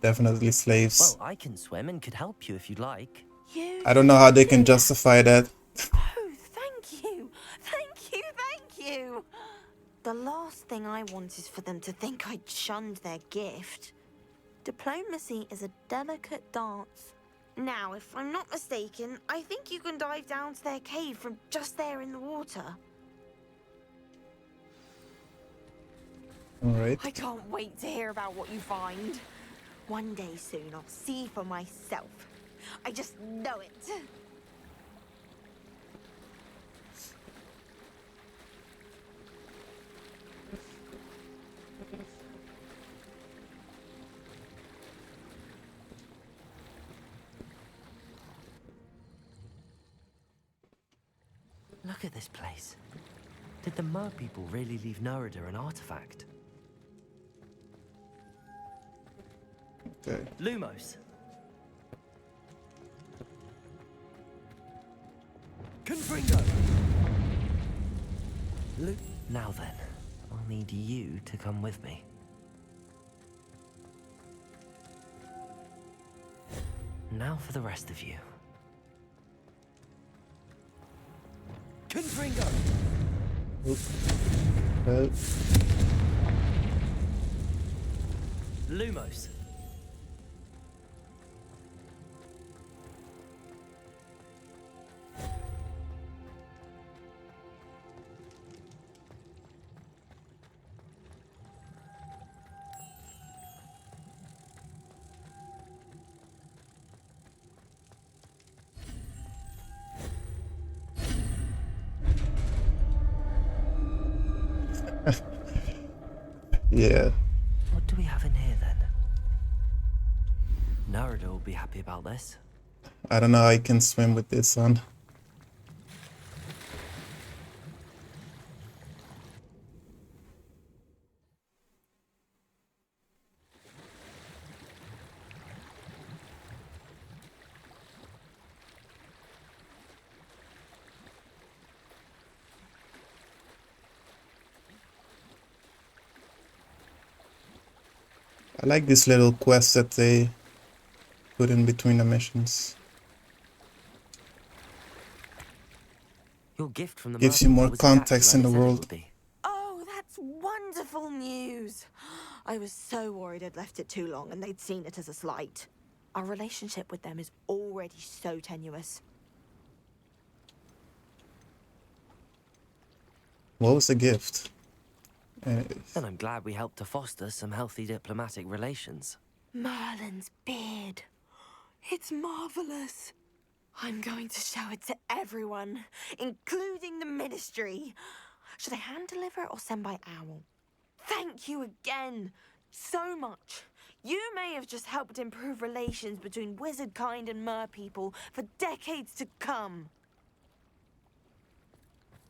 definitely slaves. Well, I can swim and could help you if you'd like. I don't know how they can justify that. Oh, thank you. Thank you, thank you. The last thing I want is for them to think I'd shunned their gift. Diplomacy is a delicate dance. Now, if I'm not mistaken, I think you can dive down to their cave from just there in the water. Alright. I can't wait to hear about what you find. One day soon, I'll see for myself. I just know it. Look at this place. Did the Mer people really leave Nerida an artifact? Okay. Lumos. Confringo. Now then, I'll need you to come with me. Now for the rest of you. Confringo. Lumos. Yeah. What do we have in here then? Nerida will be happy about this. I don't know how I can swim with this on. I like this little quest that they put in between the missions. Your gift from the Gives you Mer more people was exactly context where in they the said it world. would be. Oh, that's wonderful news. I was so worried I'd left it too long and they'd seen it as a slight. Our relationship with them is already so tenuous. What was the gift? Then I'm glad we helped to foster some healthy diplomatic relations. Merlin's beard. It's marvelous. I'm going to show it to everyone, including the Ministry. Should I hand deliver it or send by owl? Thank you again, so much. You may have just helped improve relations between wizard kind and mer people for decades to come.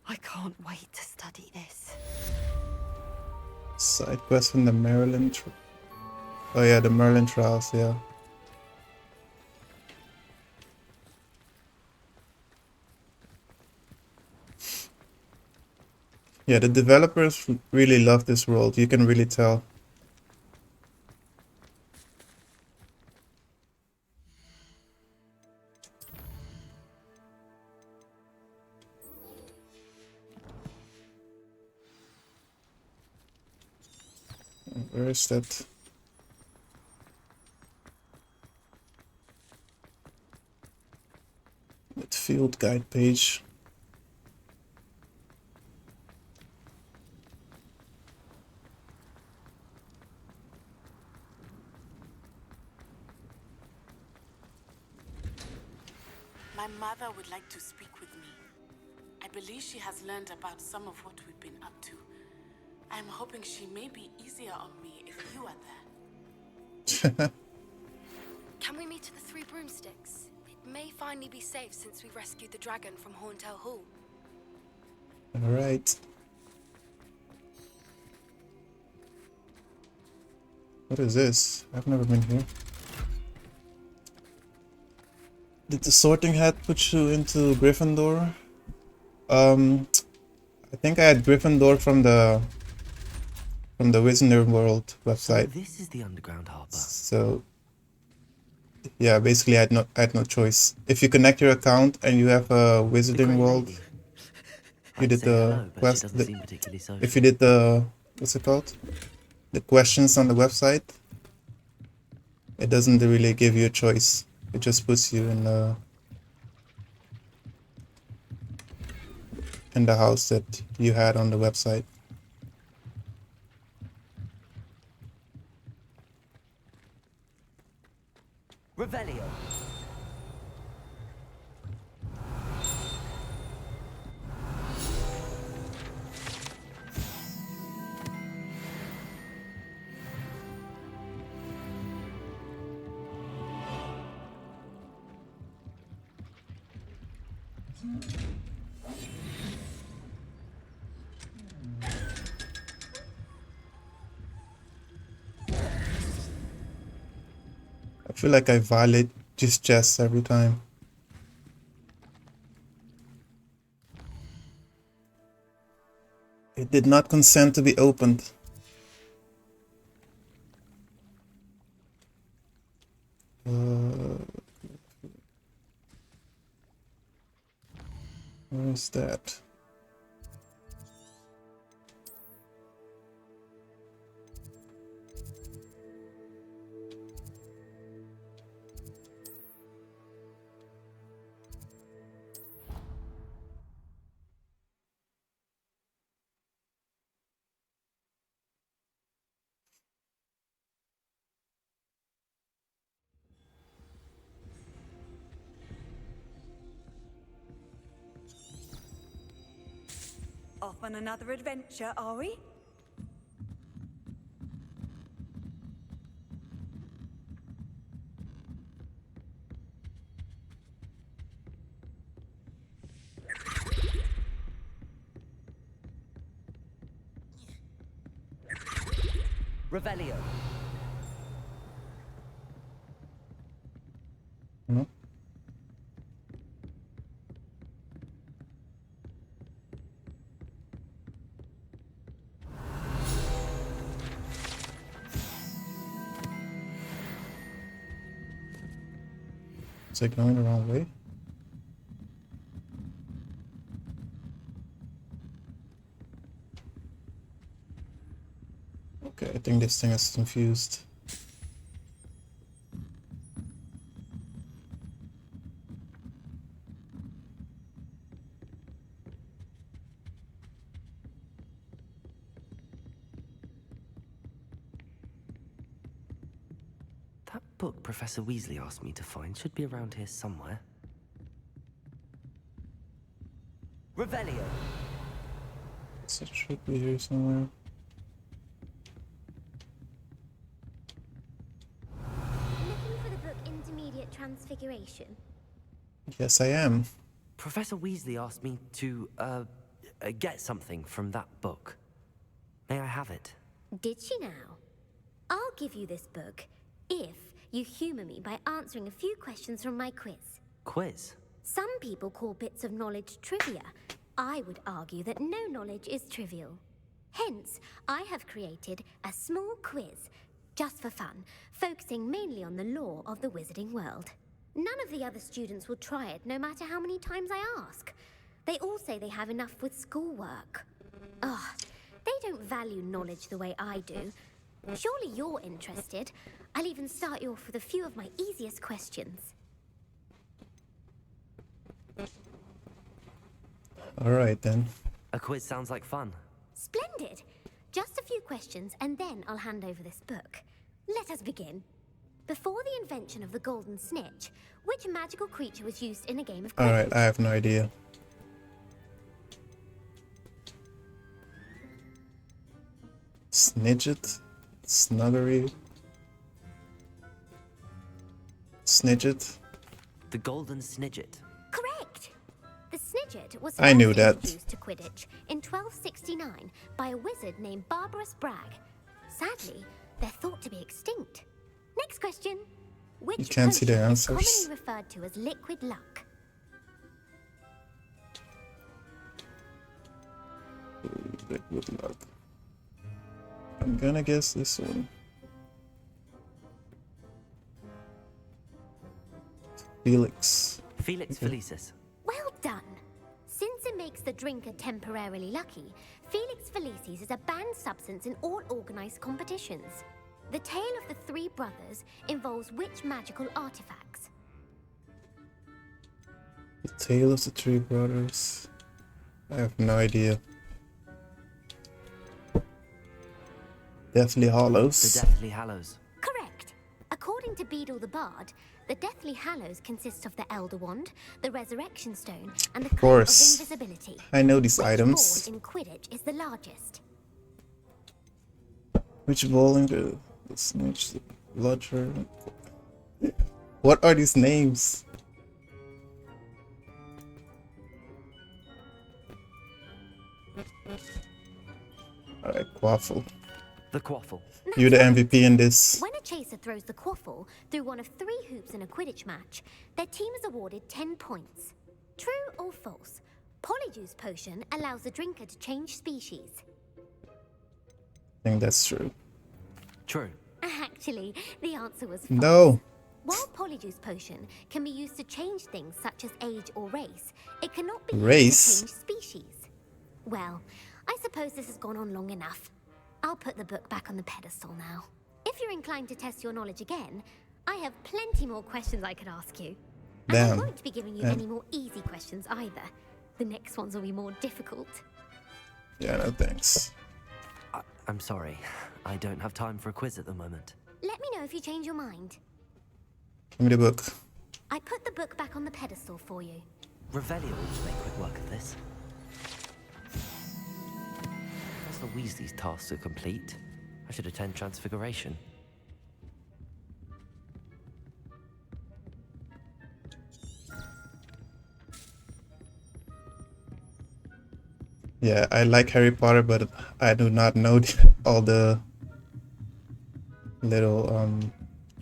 I can't wait to study this. Side quest from the Maryland. Oh yeah, the Merlin trials. Yeah. Yeah, the developers really love this world. You can really tell. Where is that? That field guide page. My mother would like to speak with me. I believe she has learned about some of what we've been up to. I'm hoping she may be easier on me if you are there. Can we meet at the Three Broomsticks? It may finally be safe since we rescued the dragon from Horntail Hall. Alright. What is this? I've never been here. Did the sorting hat put you into Gryffindor? I think I had Gryffindor from the Wizarding World website. So this is the underground harbor. So yeah, basically I had no choice. If you connect your account and you have a Wizarding World, you did the quest. If you did the what's it called? The questions on the website, it doesn't really give you a choice. It just puts you in the house that you had on the website. Revelio. I feel like I violate these chests every time. It did not consent to be opened. Where is that? Off on another adventure, are we? Revelio. No. Is it going the wrong way? Okay, I think this thing is confused. That book Professor Weasley asked me to find should be around here somewhere. Revelio. So it should be here somewhere. Looking for the book Intermediate Transfiguration? Yes, I am. Professor Weasley asked me to, get something from that book. May I have it? Did she now? I'll give you this book if you humor me by answering a few questions from my quiz. Quiz? Some people call bits of knowledge trivia. I would argue that no knowledge is trivial. Hence, I have created a small quiz, just for fun, focusing mainly on the lore of the wizarding world. None of the other students will try it, no matter how many times I ask. They all say they have enough with schoolwork. Ugh, they don't value knowledge the way I do. Surely you're interested. I'll even start you off with a few of my easiest questions. Alright then. A quiz sounds like fun. Splendid! Just a few questions, and then I'll hand over this book. Let us begin. Before the invention of the golden snitch, which magical creature was used in a game of Quidditch? Alright, I have no idea. Snidget? Snuggery? Snidget? The golden snidget. Correct! The snidget was I knew first that. introduced to Quidditch in 1269 by a wizard named Barbarous Bragg. Sadly, they're thought to be extinct. Next question. Which You can't see the potion is answers. commonly referred to as liquid luck? Liquid luck. I'm gonna guess this one. Felix. Felix Felicis. Well done. Since it makes the drinker temporarily lucky, Felix Felicis is a banned substance in all organized competitions. The tale of the three brothers involves which magical artifacts? The Tale of the Three Brothers. I have no idea. Deathly Hallows. The Deathly Hallows. Correct. According to Beedle the Bard, the Deathly Hallows consists of the Elder Wand, the Resurrection Stone, and the Cloak of course. Invisibility. I know these Which items. ball in Quidditch is the largest? Which bowling the snitch, the bludger? What are these names? Alright, Quaffle. The Quaffle. You're the MVP in this. When a a chaser throws the quaffle through one of 3 hoops in a Quidditch match, their team is awarded 10 points. True or false? Polyjuice potion allows the drinker to change species. I think that's true. True. Actually, the answer was false. No. While Polyjuice potion can be used to change things such as age or race, it cannot be Race? used to change species. Well, I suppose this has gone on long enough. I'll put the book back on the pedestal now. If you're inclined to test your knowledge again, I have plenty more questions I could ask you. And I Damn. won't be giving you any more easy questions either. The next ones will be more difficult. Yeah, no thanks. I'm sorry. I don't have time for a quiz at the moment. Let me know if you change your mind. Give me the book. I put the book back on the pedestal for you. Revelio will make quick work of this. As the Weasley's tasks are complete, I should attend Transfiguration. Yeah, I like Harry Potter, but I do not know all the little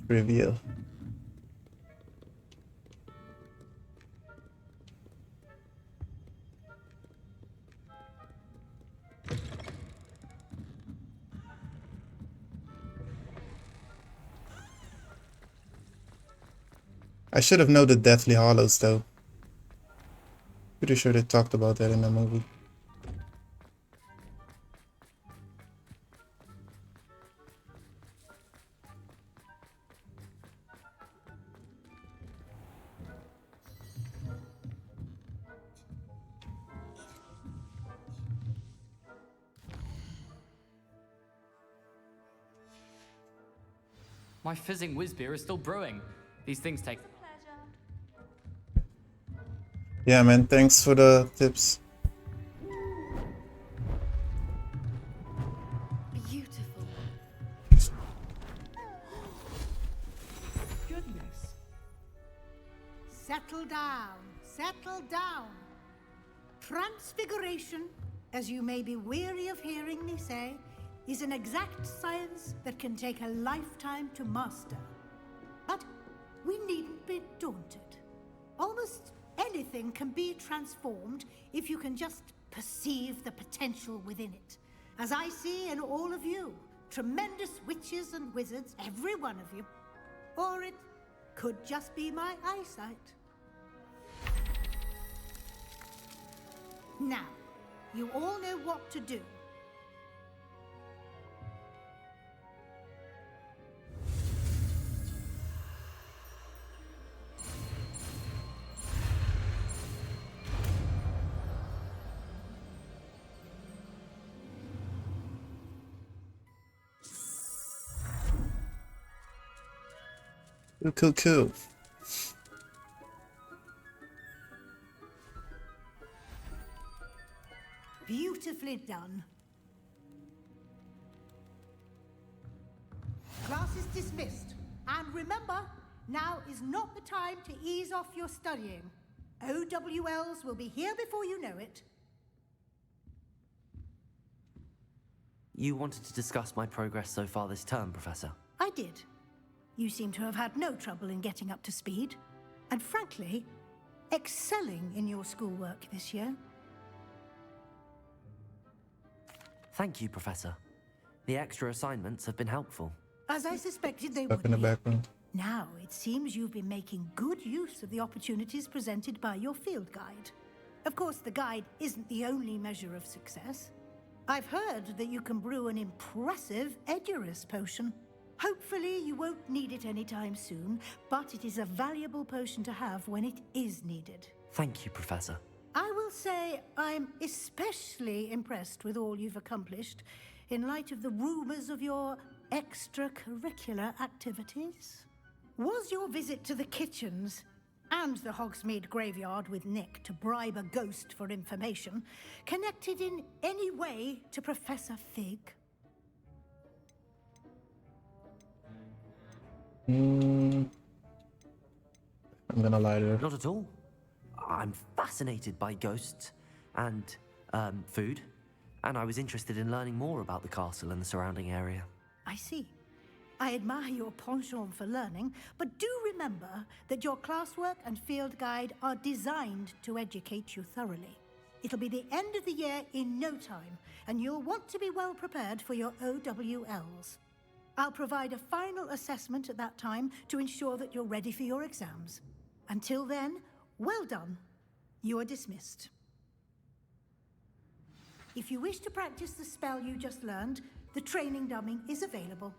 trivia. I should have known the Deathly Hallows though. Pretty sure they talked about that in the movie. My fizzing whiz beer is still brewing. These things take... Yeah, man, thanks for the tips. Beautiful. Goodness. Settle down. Settle down. Transfiguration, as you may be weary of hearing me say, is an exact science that can take a lifetime to master. But we needn't be daunted. Almost anything can be transformed if you can just perceive the potential within it. As I see in all of you, tremendous witches and wizards, every one of you. Or it could just be my eyesight. Now, you all know what to do. Cool. Beautifully done. Class is dismissed. And remember, now is not the time to ease off your studying. OWLs will be here before you know it. You wanted to discuss my progress so far this term, Professor? I did. You seem to have had no trouble in getting up to speed. And frankly, excelling in your schoolwork this year. Thank you, Professor. The extra assignments have been helpful. As I suspected they Up would in the be. background. Now, it seems you've been making good use of the opportunities presented by your field guide. Of course, the guide isn't the only measure of success. I've heard that you can brew an impressive Edurus potion. Hopefully, you won't need it anytime soon, but it is a valuable potion to have when it is needed. Thank you, Professor. I will say I'm especially impressed with all you've accomplished in light of the rumors of your extracurricular activities. Was your visit to the kitchens and the Hogsmeade graveyard with Nick to bribe a ghost for information connected in any way to Professor Fig? I'm gonna lie there. Not at all. I'm fascinated by ghosts and food, and I was interested in learning more about the castle and the surrounding area. I see. I admire your penchant for learning, but do remember that your classwork and field guide are designed to educate you thoroughly. It'll be the end of the year in no time, and you'll want to be well prepared for your OWLs. I'll provide a final assessment at that time to ensure that you're ready for your exams. Until then, well done. You are dismissed. If you wish to practice the spell you just learned, the training dummy is available.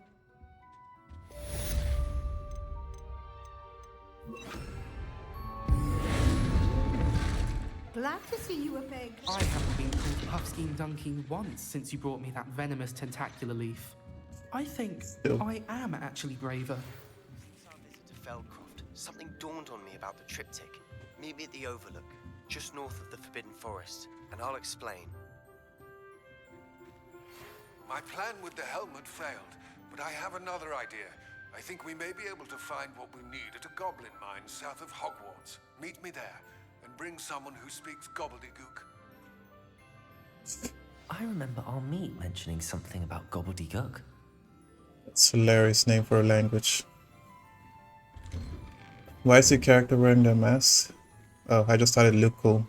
Glad to see you, Peg. I haven't been called Puffskein Dunking once since you brought me that venomous tentacular leaf. I think I am actually braver. Since our visit to Feldcroft, something dawned on me about the triptych. Meet me at the Overlook, just north of the Forbidden Forest, and I'll explain. My plan with the helmet failed, but I have another idea. I think we may be able to find what we need at a goblin mine south of Hogwarts. Meet me there, and bring someone who speaks gobbledygook. I remember our meet mentioning something about gobbledygook. That's a hilarious name for a language. Why is your character wearing their mask? Oh, I just thought it looked cool.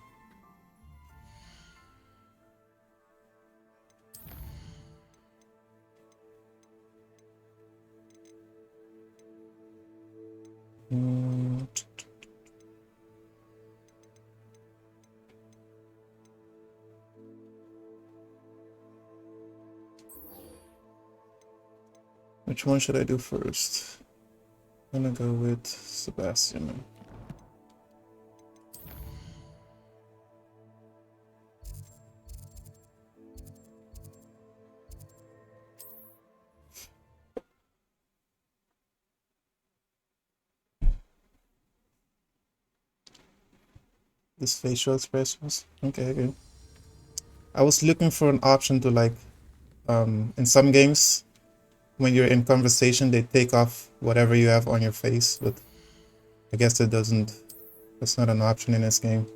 Which one should I do first? I'm gonna go with Sebastian. This facial expressions. Okay. I was looking for an option to like, in some games, when you're in conversation, they take off whatever you have on your face, but I guess that's not an option in this game.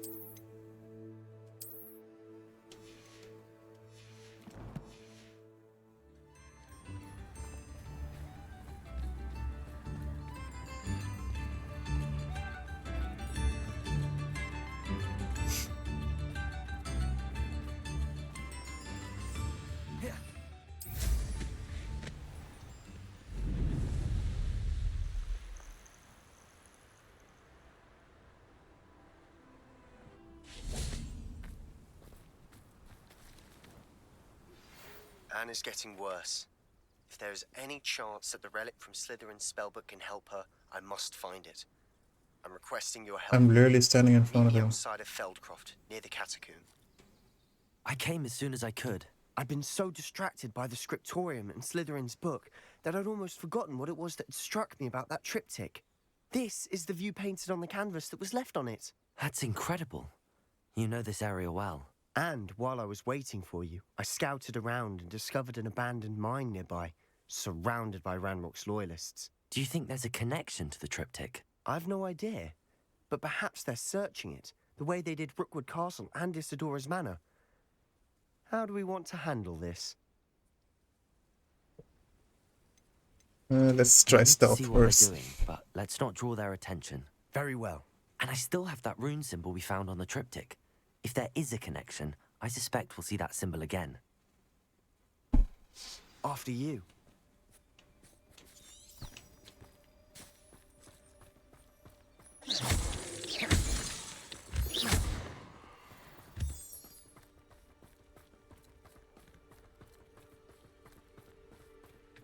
Anne is getting worse. If there is any chance that the relic from Slytherin's spellbook can help her, I must find it. I'm requesting your help. I'm literally standing in front of him. Outside of Feldcroft, near the catacomb. I came as soon as I could. I'd been so distracted by the scriptorium and Slytherin's book that I'd almost forgotten what it was that had struck me about that triptych. This is the view painted on the canvas that was left on it. That's incredible. You know this area well. And while I was waiting for you, I scouted around and discovered an abandoned mine nearby, surrounded by Ranrock's loyalists. Do you think there's a connection to the triptych? I've no idea, but perhaps they're searching it, the way they did Rookwood Castle and Isidora's Manor. How do we want to handle this? Let's try stealth see what we're first. doing, but let's not draw their attention. Very well. And I still have that rune symbol we found on the triptych. If there is a connection, I suspect we'll see that symbol again. After you.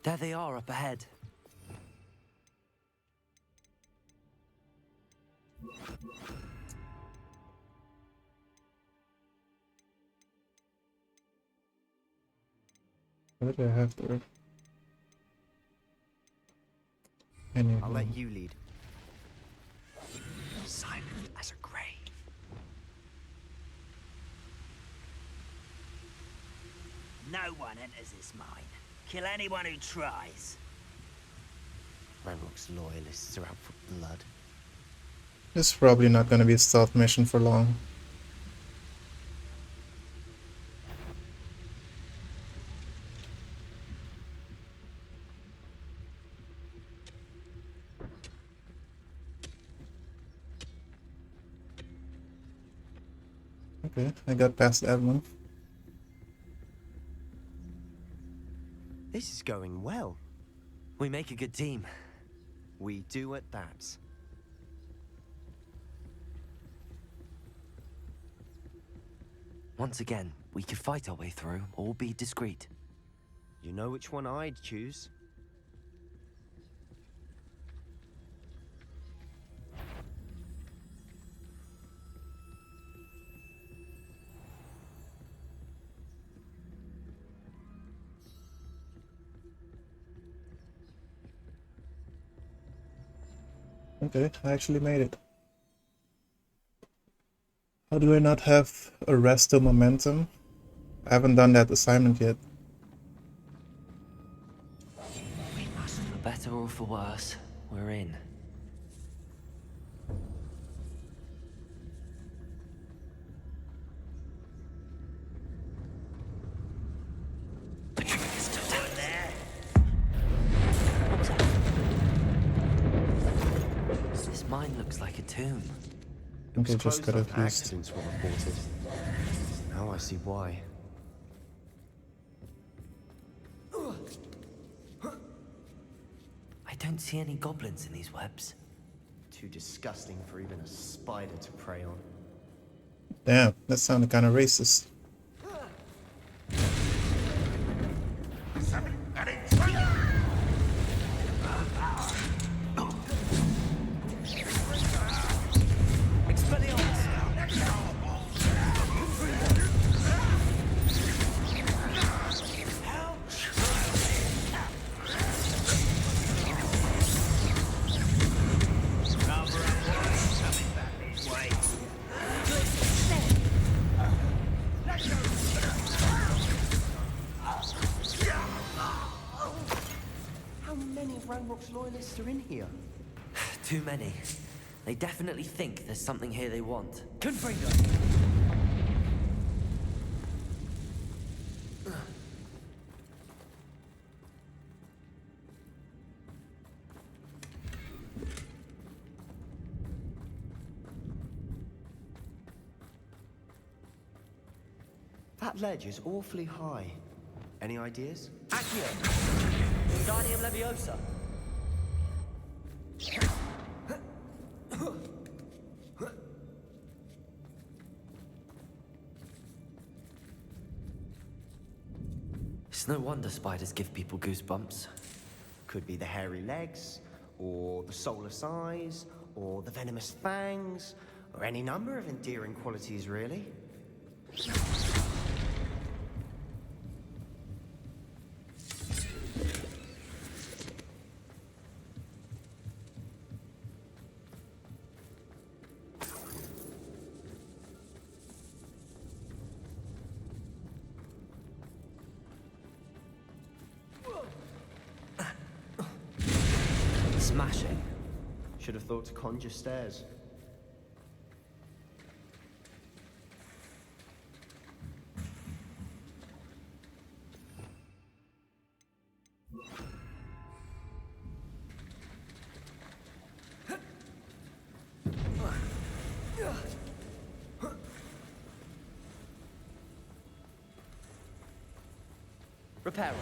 There they are up ahead. What do I have there? I'll let you lead. Silent as a grave. No one enters this mine. Kill anyone who tries. Ranrock's loyalists are out for blood. This is probably not going to be a stealth mission for long. Okay, I got past that one. This is going well. We make a good team. We do at that. Once again, we could fight our way through or be discreet. You know which one I'd choose. Okay, I actually made it. How do I not have arrest momentum? I haven't done that assignment yet. For better or for worse, we're in. This mine looks like a tomb. I think I just got Closed-off confused. accidents were reported. Now I see why. I don't see any goblins in these webs. Too disgusting for even a spider to prey on. Damn, that sounded kind of racist. How many of Ranrock's loyalists are in here? Too many. They definitely think there's something here they want. Confringo! That ledge is awfully high. Any ideas? Accio! Wingardium Leviosa! It's no wonder spiders give people goosebumps. Could be the hairy legs, or the soulless eyes, or the venomous fangs, or any number of endearing qualities, really. Smashing. Should have thought to conjure stairs. Repair.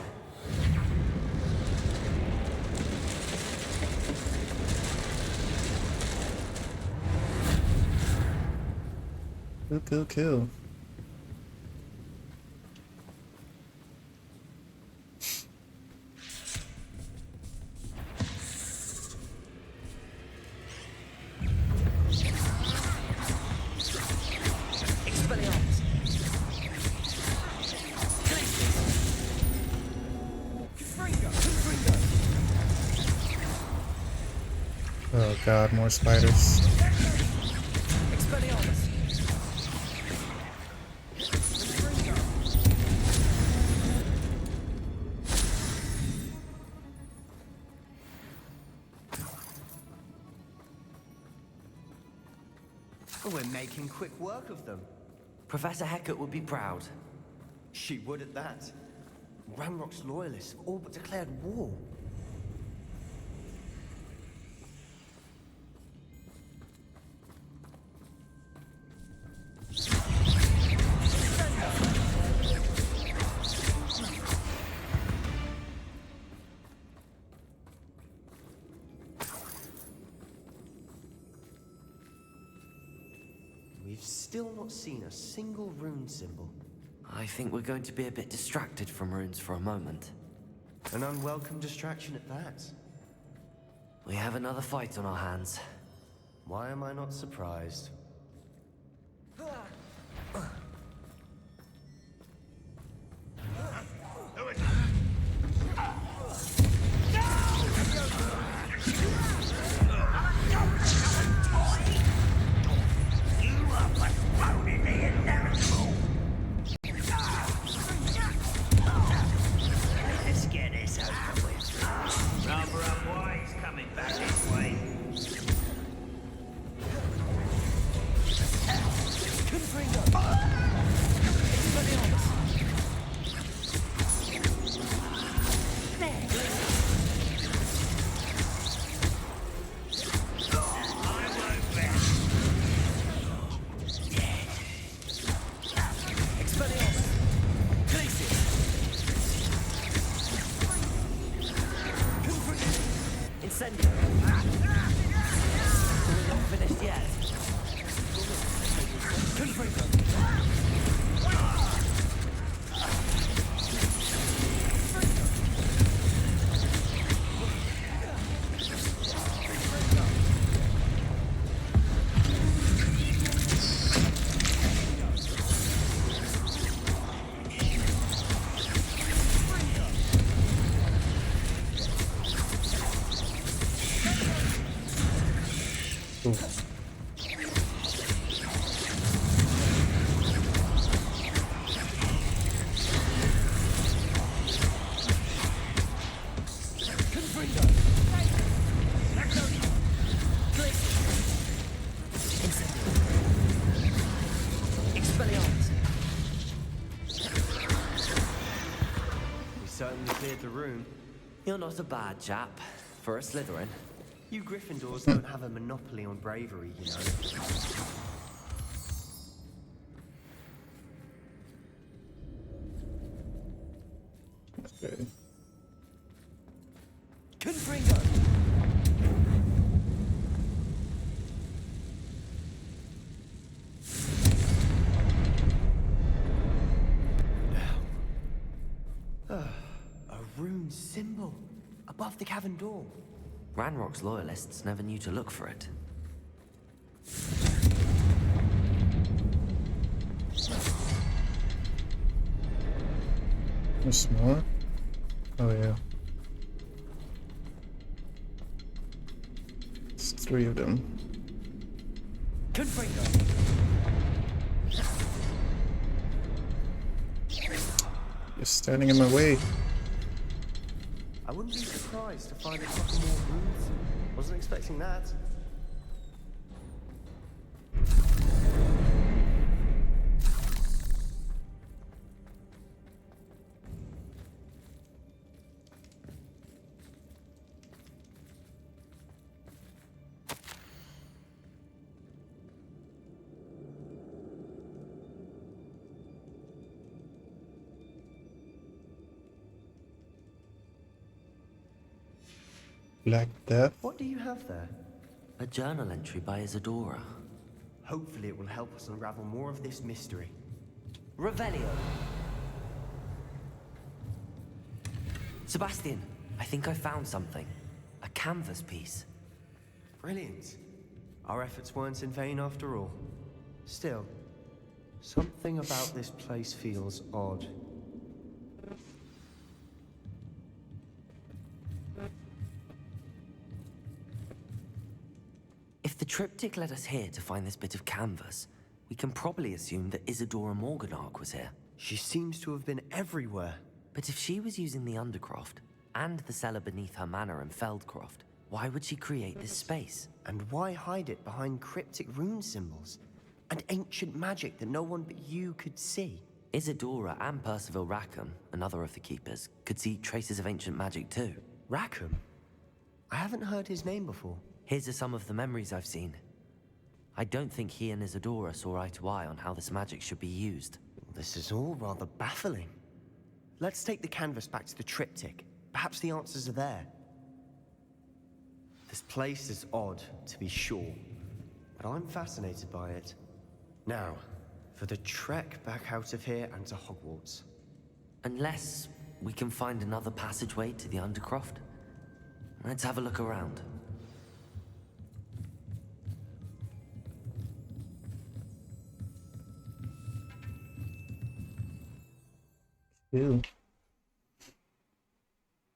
Kill. Oh god, more spiders. We're making quick work of them. Professor Hecat would be proud. She would at that. Ranrock's loyalists have all but declared war. still not seen a single rune symbol. I think we're going to be a bit distracted from runes for a moment. An unwelcome distraction at that. We have another fight on our hands. Why am I not surprised? Let's get this over with. Rather unwise coming back this way. Senju. We're not finished yet. Certainly cleared the room. You're not a bad chap for a Slytherin. You Gryffindors don't have a monopoly on bravery, you know. Okay. Confringo! A rune symbol above the cavern door. Ranrock's loyalists never knew to look for it. There's more? Oh yeah. It's 3 of them. Confringo! You're standing in my way. I wouldn't be surprised to find a couple more runes. Wasn't expecting that. Black Death? What do you have there? A journal entry by Isadora. Hopefully it will help us unravel more of this mystery. Revelio! Sebastian, I think I found something. A canvas piece. Brilliant. Our efforts weren't in vain after all. Still, something about this place feels odd. If the triptych led us here to find this bit of canvas, we can probably assume that Isadora Morganark was here. She seems to have been everywhere. But if she was using the Undercroft, and the cellar beneath her manor in Feldcroft, why would she create this space? And why hide it behind cryptic rune symbols? And ancient magic that no one but you could see? Isadora and Percival Rackham, another of the Keepers, could see traces of ancient magic too. Rackham? I haven't heard his name before. His are some of the memories I've seen. I don't think he and Isadora saw eye to eye on how this magic should be used. This is all rather baffling. Let's take the canvas back to the triptych. Perhaps the answers are there. This place is odd, to be sure, but I'm fascinated by it. Now, for the trek back out of here and to Hogwarts. Unless we can find another passageway to the Undercroft. Let's have a look around. Ew.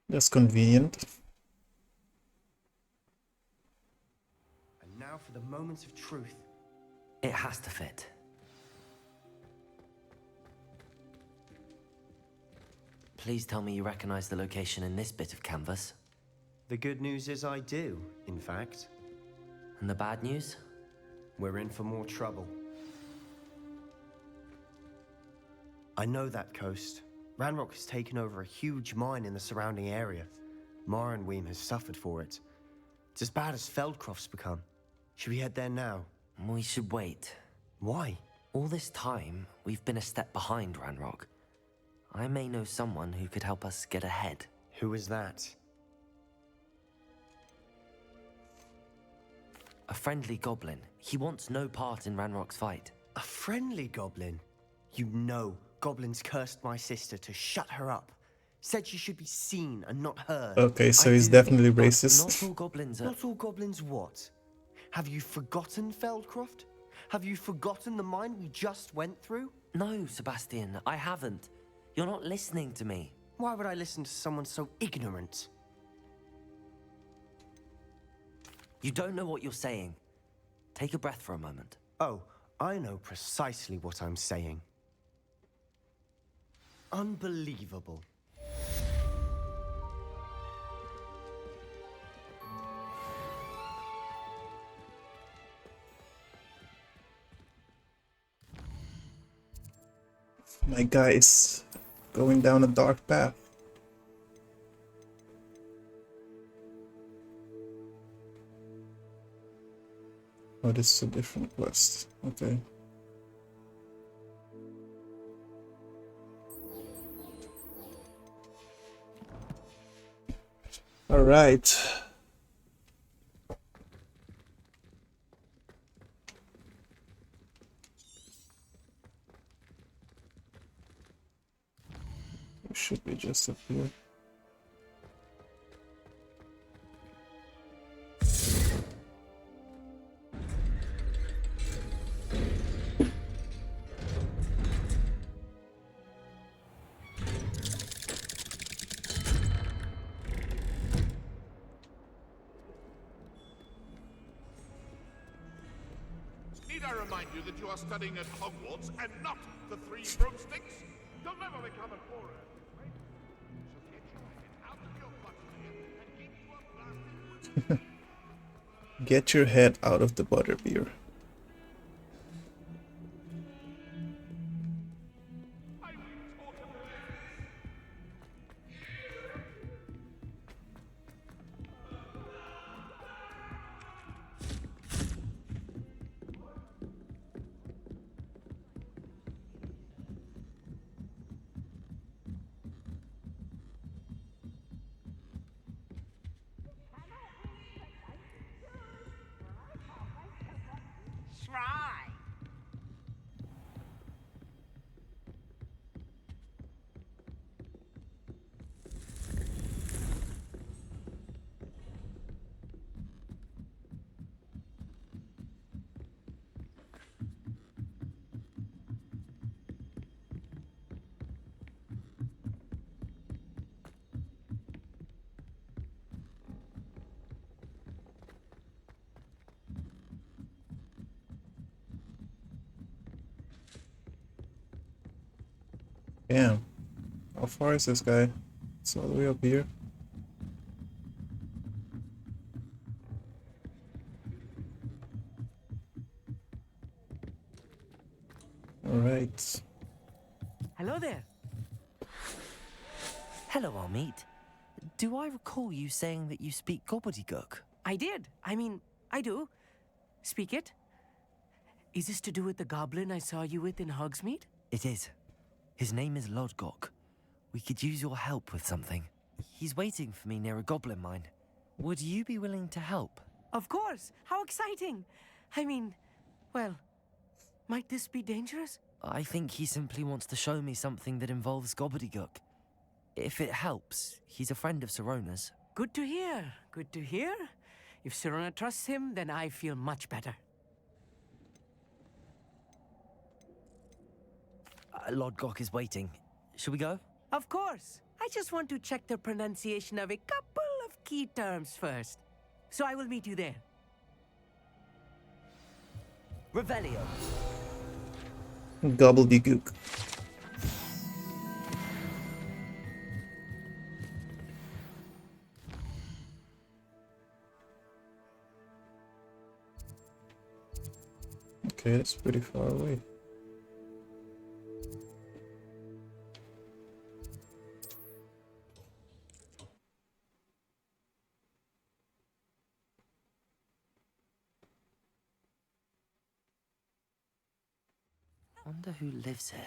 That's convenient. And now for the moment of truth. It has to fit. Please tell me you recognize the location in this bit of canvas. The good news is I do, in fact. And the bad news? We're in for more trouble. I know that coast. Ranrock has taken over a huge mine in the surrounding area. Mornweem has suffered for it. It's as bad as Feldcroft's become. Should we head there now? We should wait. Why? All this time, we've been a step behind Ranrock. I may know someone who could help us get ahead. Who is that? A friendly goblin. He wants no part in Ranrock's fight. A friendly goblin? You know, goblins cursed my sister to shut her up. Said she should be seen and not heard. Okay, so he's definitely racist. Not all goblins are... Not all goblins what? Have you forgotten Feldcroft? Have you forgotten the mine we just went through? No, Sebastian, I haven't. You're not listening to me. Why would I listen to someone so ignorant? You don't know what you're saying. Take a breath for a moment. Oh, I know precisely what I'm saying. Unbelievable. My guy is going down a dark path. Oh, this is a different quest. Okay. All right. It should be just up here. Need I remind you that you are studying at Hogwarts and not the Three Broomsticks? You'll never become a Quirrell at this rate. So get your head out of your butterbeer and keep you a blasted. Get your head out of the butterbeer. Damn. How far is this guy? It's all the way up here. Alright. Hello there. Hello, Amit. Do I recall you saying that you speak gobbledygook? I did. I mean, I do. Speak it. Is this to do with the goblin I saw you with in Hogsmeade? It is. His name is Lodgok. We could use your help with something. He's waiting for me near a goblin mine. Would you be willing to help? Of course. How exciting. I mean, well, Might this be dangerous? I think he simply wants to show me something that involves gobbledygook. If it helps, he's a friend of Sirona's. Good to hear. Good to hear. If Sirona trusts him, then I feel much better. Lord Gok is waiting. Shall we go? Of course. I just want to check the pronunciation of a couple of key terms first. So I will meet you there. Revelio. Gobbledygook. Okay, that's pretty far away. Wonder who lives here.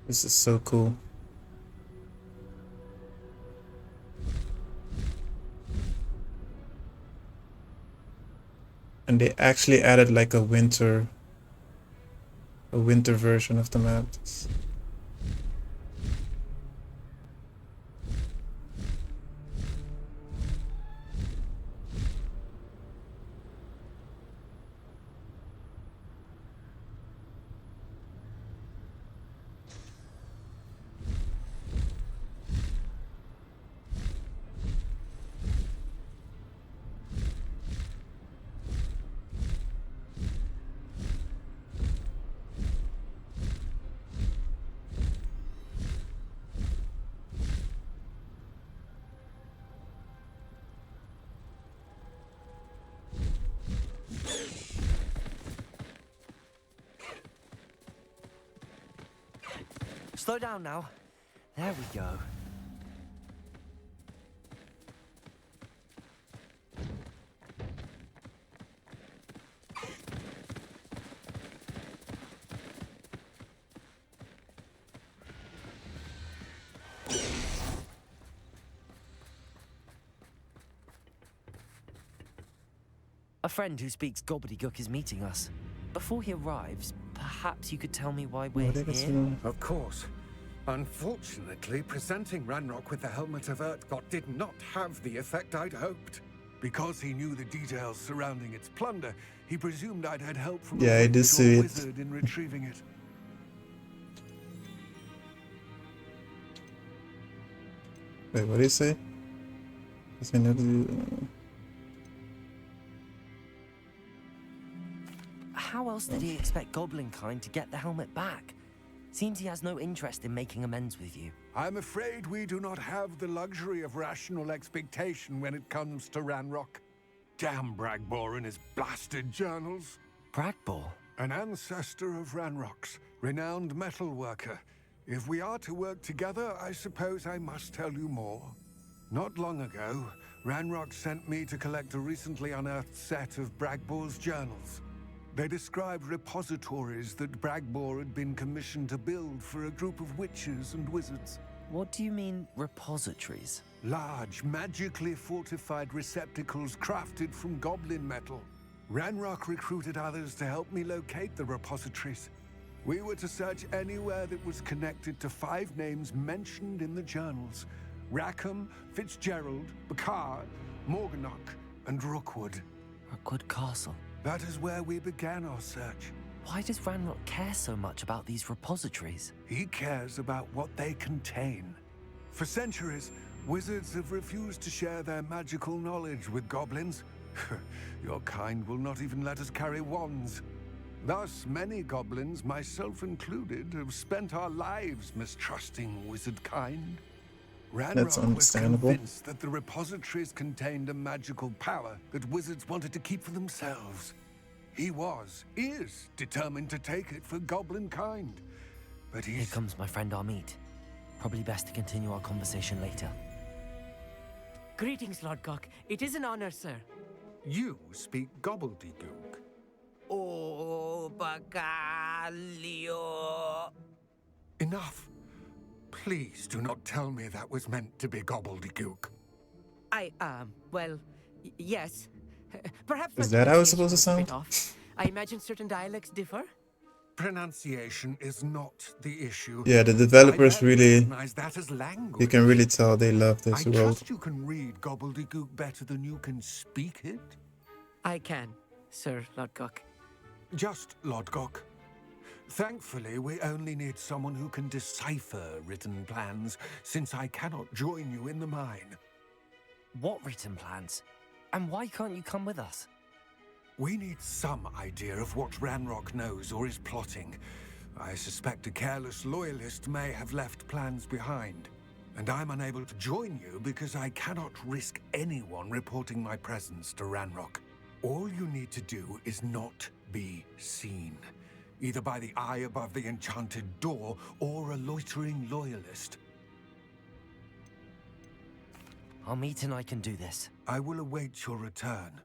This is so cool. And they actually added like a winter version of the map. Slow down now. There we go. A friend who speaks gobbledygook is meeting us. Before he arrives, perhaps you could tell me why we're here? Of course. Unfortunately, presenting Ranrock with the Helmet of Urtkot did not have the effect I'd hoped. Because he knew the details surrounding its plunder, he presumed I'd had help from I a did see it. wizard in retrieving it. Wait, what do you say? How else did he expect Goblinkind to get the helmet back? Seems he has no interest in making amends with you. I'm afraid we do not have the luxury of rational expectation when it comes to Ranrock. Damn Bragbor and his blasted journals. Bragbor? An ancestor of Ranrock's, renowned metal worker. If we are to work together, I suppose I must tell you more. Not long ago, Ranrock sent me to collect a recently unearthed set of Bragbor's journals. They described repositories that Bragbor had been commissioned to build for a group of witches and wizards. What do you mean, repositories? Large, magically fortified receptacles crafted from goblin metal. Ranrock recruited others to help me locate the repositories. We were to search anywhere that was connected to 5 names mentioned in the journals. Rackham, Fitzgerald, Bakar, Morganach, and Rookwood. Rookwood Castle. That is where we began our search. Why does Ranrock care so much about these repositories? He cares about what they contain. For centuries, wizards have refused to share their magical knowledge with goblins. Your kind will not even let us carry wands. Thus, many goblins, myself included, have spent our lives mistrusting wizard kind. That's Ranrock was understandable. convinced that the repositories contained a magical power that wizards wanted to keep for themselves. He is determined to take it for goblin kind. But Here comes my friend Amit. Probably best to continue our conversation later. Greetings, Lord Cock. It is an honor, sir. You speak gobbledygook. Oh, Bacalio. Enough. Please do not tell me that was meant to be gobbledygook. Well, yes. Perhaps Is my that how it's pronunciation supposed to was a bit sound? off. I imagine certain dialects differ. Pronunciation is not the issue. Yeah, the developers I barely really, recognize that as language. you can really tell they love this I world. trust you can read gobbledygook better than you can speak it. I can, Sir Lodgok. Just Lodgok. Thankfully, we only need someone who can decipher written plans, since I cannot join you in the mine. What written plans? And why can't you come with us? We need some idea of what Ranrock knows or is plotting. I suspect a careless loyalist may have left plans behind. And I'm unable to join you because I cannot risk anyone reporting my presence to Ranrock. All you need to do is not be seen, either by the eye above the enchanted door or a loitering loyalist. Amit and I can do this. I will await your return.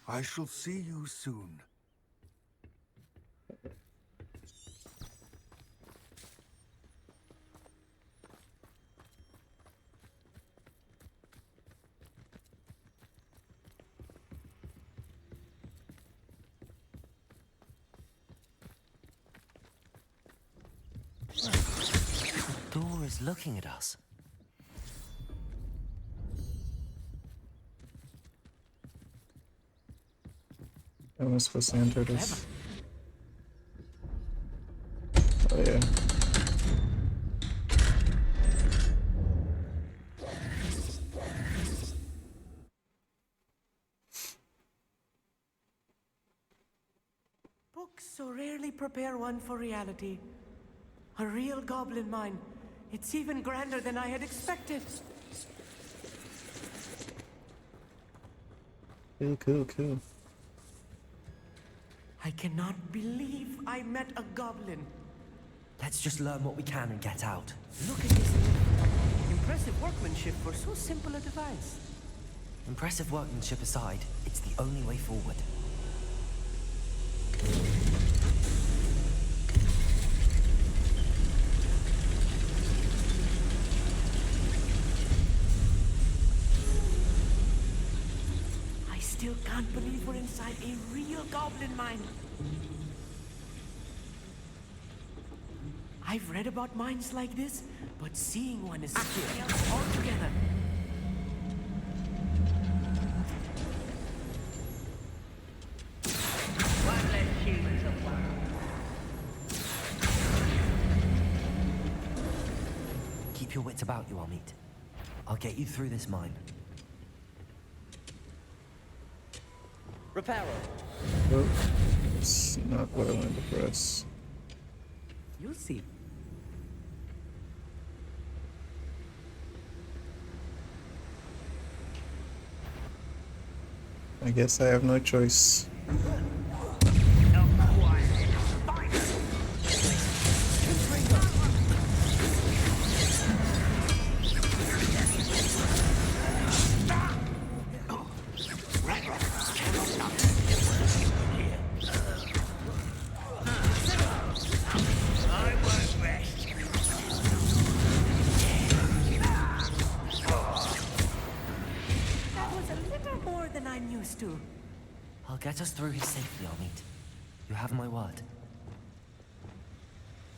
I shall see you soon. The door is looking at us. How am I supposed to enter this? Oh yeah. Books so rarely prepare one for reality. A real goblin mine. It's even grander than I had expected. Cool. I cannot believe I met a goblin. Let's just learn what we can and get out. Look at this. Impressive workmanship for so simple a device. Impressive workmanship aside, it's the only way forward. I still can't believe we're inside a real goblin mine. I've read about mines like this, but seeing one is something else altogether. One less human to worry. Keep your wits about you, Amit. I'll get you through this mine. Reparo. Oh, it's not what I wanted to press. You'll see. I guess I have no choice. That was a little more than I'm used to. I'll get us through here safely, Amit. You have my word.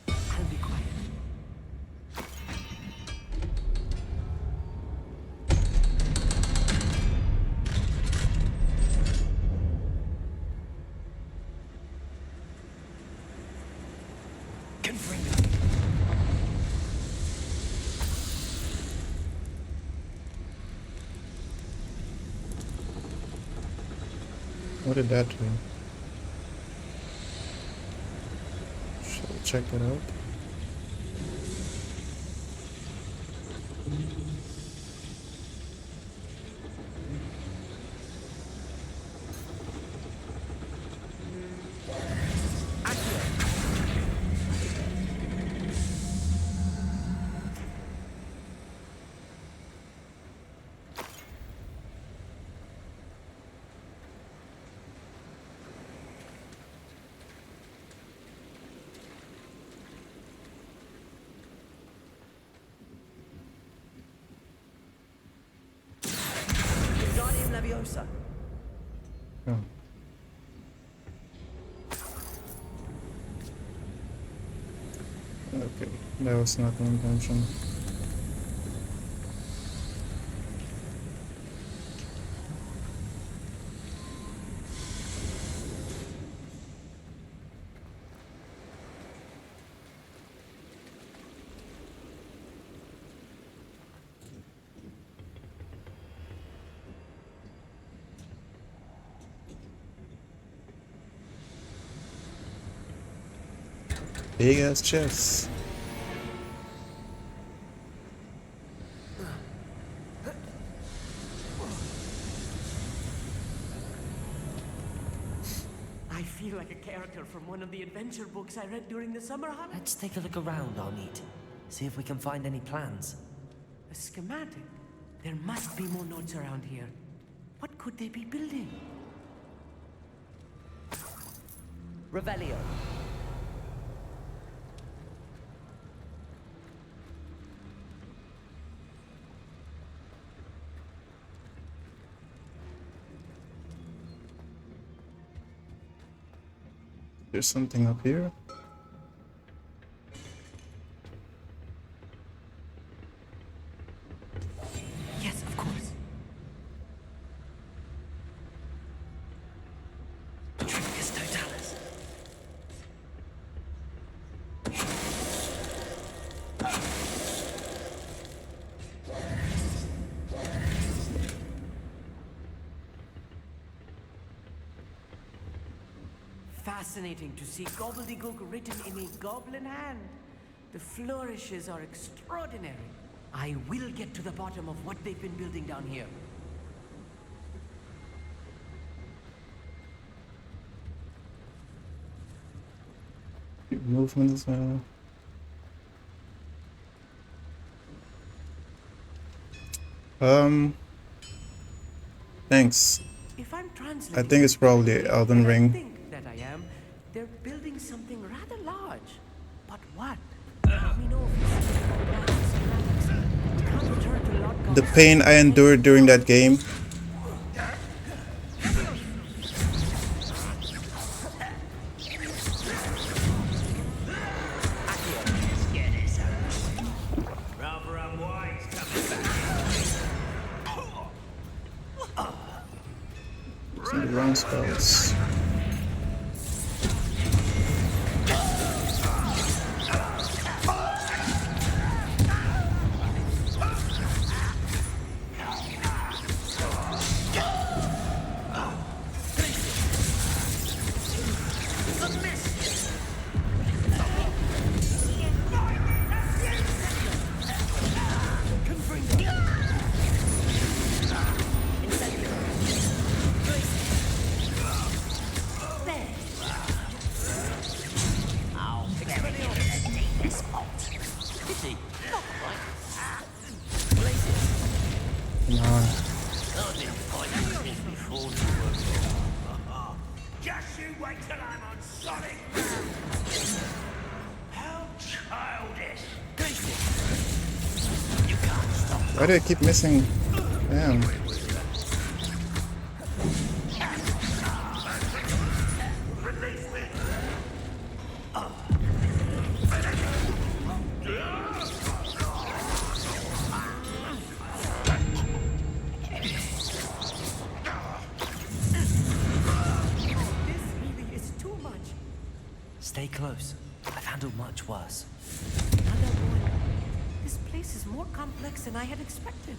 I'll be quiet. What did that do? check it out. Oh. Okay, that was not the intention. Big ass chest. I feel like a character from one of the adventure books I read during the summer holiday. Let's take a look around, Armid. See if we can find any plans. A schematic? There must be more notes around here. What could they be building? Revelio. There's something up here. Yes, of course. Tricus totalis. Fascinating to see gobbledygook written in a goblin hand. The flourishes are extraordinary. I will get to the bottom of what they've been building down here. Movement as well. Thanks. If I'm I translating, think it's probably Elden I Ring. think that I am. They're building something rather large. But what? Let me know if you see more plans and schematics. We can't return to Lord The God's pain I endured during that game. Rather unwise coming back. Some of the wrong spells. Come on. Just you wait till I'm on solid ground. How childish. You can't stop. Why do I keep missing? Damn. Release me. Stay close. I've handled much worse. Another one. This place is more complex than I had expected.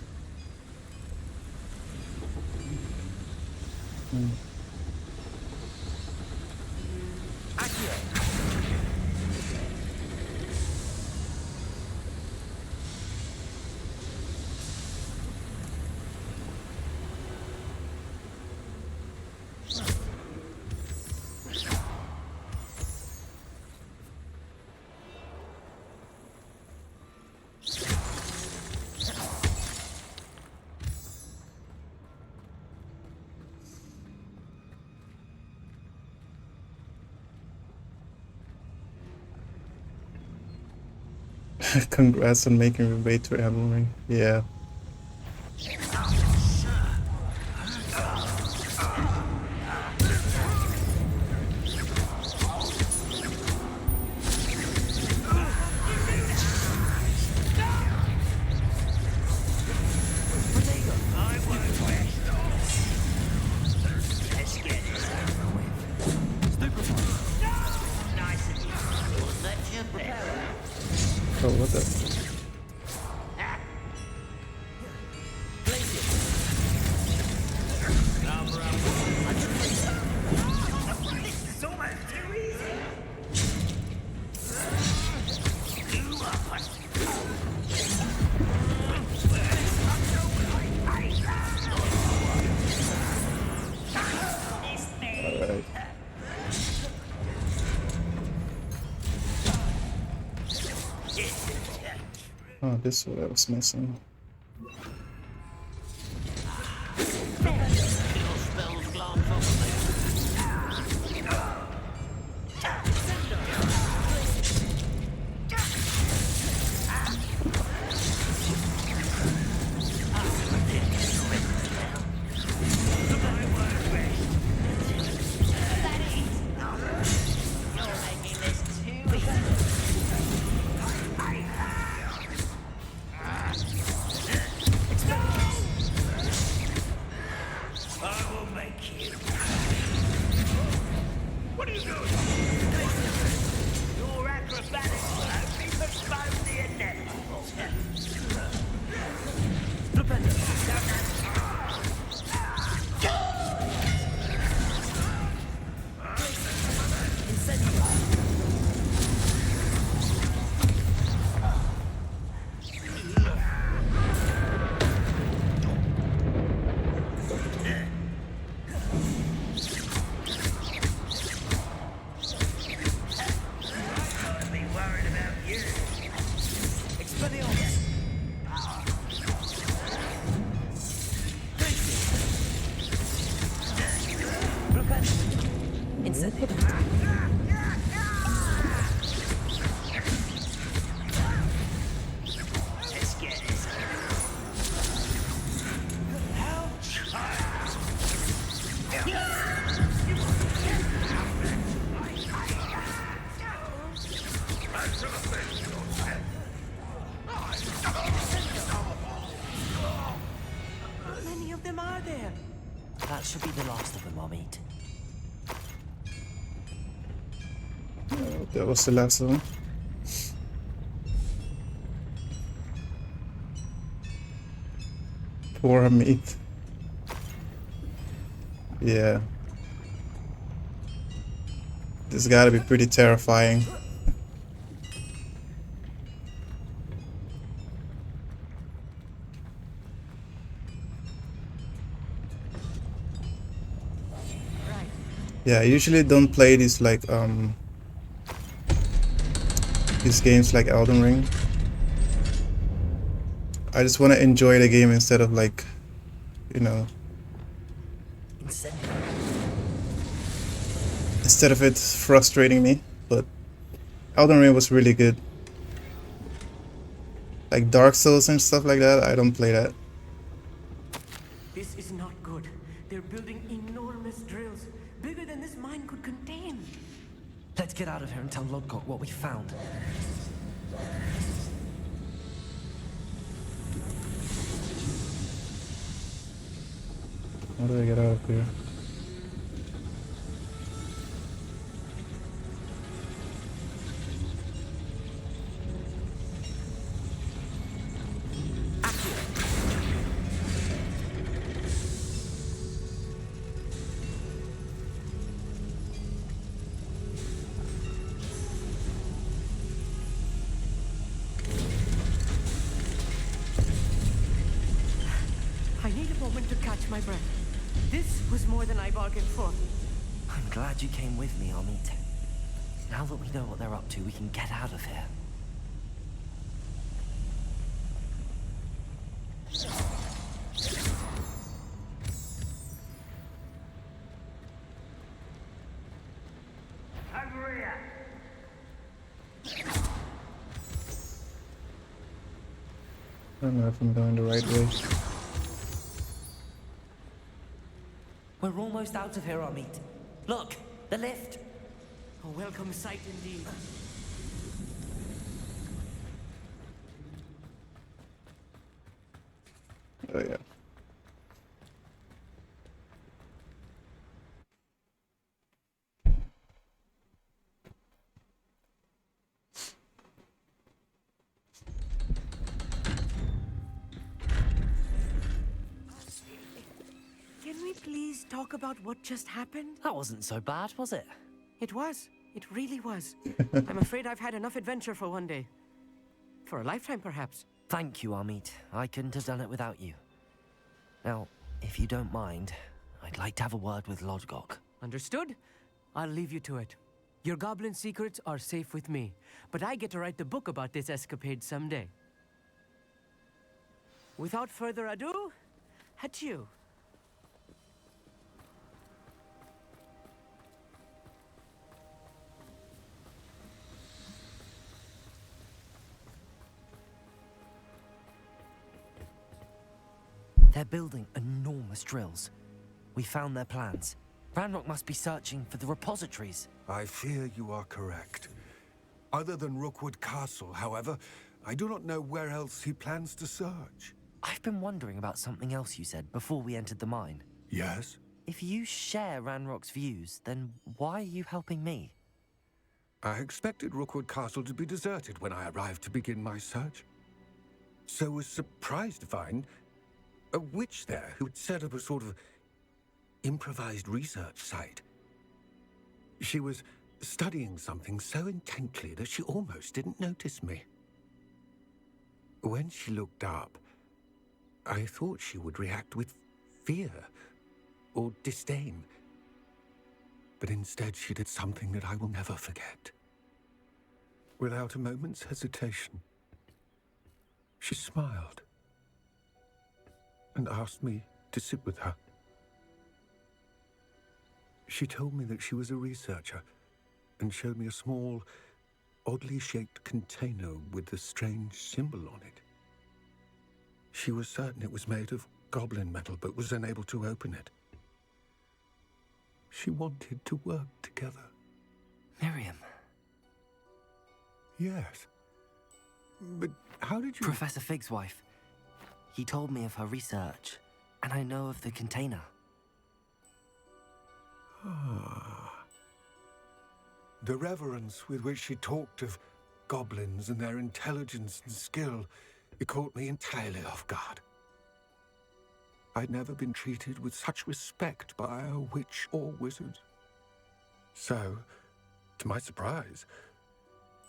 Congrats on making your way to Elden Ring. Yeah. Oh, what the? Alright. Oh, this is what I was missing. What are you doing? Your acrobatics will only postpone the inevitable. Many of them are there. That should be the last of them I'll meet. Oh, that was the last one. Poor meat. Yeah. This gotta be pretty terrifying. Yeah, I usually don't play these like these games like Elden Ring. I just want to enjoy the game instead of like, you know, instead of it frustrating me. But Elden Ring was really good. Like Dark Souls and stuff like that, I don't play that. This is not good. They're building enormous drills, bigger than this mine could contain. Let's get out of here and tell Lodgok what we found. How do I get out of here? I need a moment to catch my breath. This was more than I bargained for. I'm glad you came with me, Amit. Now that we know what they're up to, we can get out of here. I don't know if I'm going the right way. We're almost out of here, Amit. Look, the lift. A welcome sight indeed. Oh yeah. Can we please talk about what just happened? That wasn't so bad, was it? It was. It really was. I'm afraid I've had enough adventure for one day. For a lifetime, perhaps. Thank you, Amit. I couldn't have done it without you. Now, if you don't mind, I'd like to have a word with Lodgok. Understood? I'll leave you to it. Your goblin secrets are safe with me, but I get to write the book about this escapade someday. Without further ado, adieu. They're building enormous drills. We found their plans. Ranrock must be searching for the repositories. I fear you are correct. Other than Rookwood Castle, however, I do not know where else he plans to search. I've been wondering about something else you said before we entered the mine. Yes? If you share Ranrock's views, then why are you helping me? I expected Rookwood Castle to be deserted when I arrived to begin my search. So was surprised to find a witch there who had set up a sort of improvised research site. She was studying something so intently that she almost didn't notice me. When she looked up, I thought she would react with fear or disdain. But instead she did something that I will never forget. Without a moment's hesitation, she smiled and asked me to sit with her. She told me that she was a researcher and showed me a small, oddly shaped container with a strange symbol on it. She was certain it was made of goblin metal, but was unable to open it. She wanted to work together. Miriam. Yes. But how did you... Professor Fig's wife. He told me of her research, and I know of the container. Ah. The reverence with which she talked of goblins and their intelligence and skill, it caught me entirely off guard. I'd never been treated with such respect by a witch or wizard. So, to my surprise,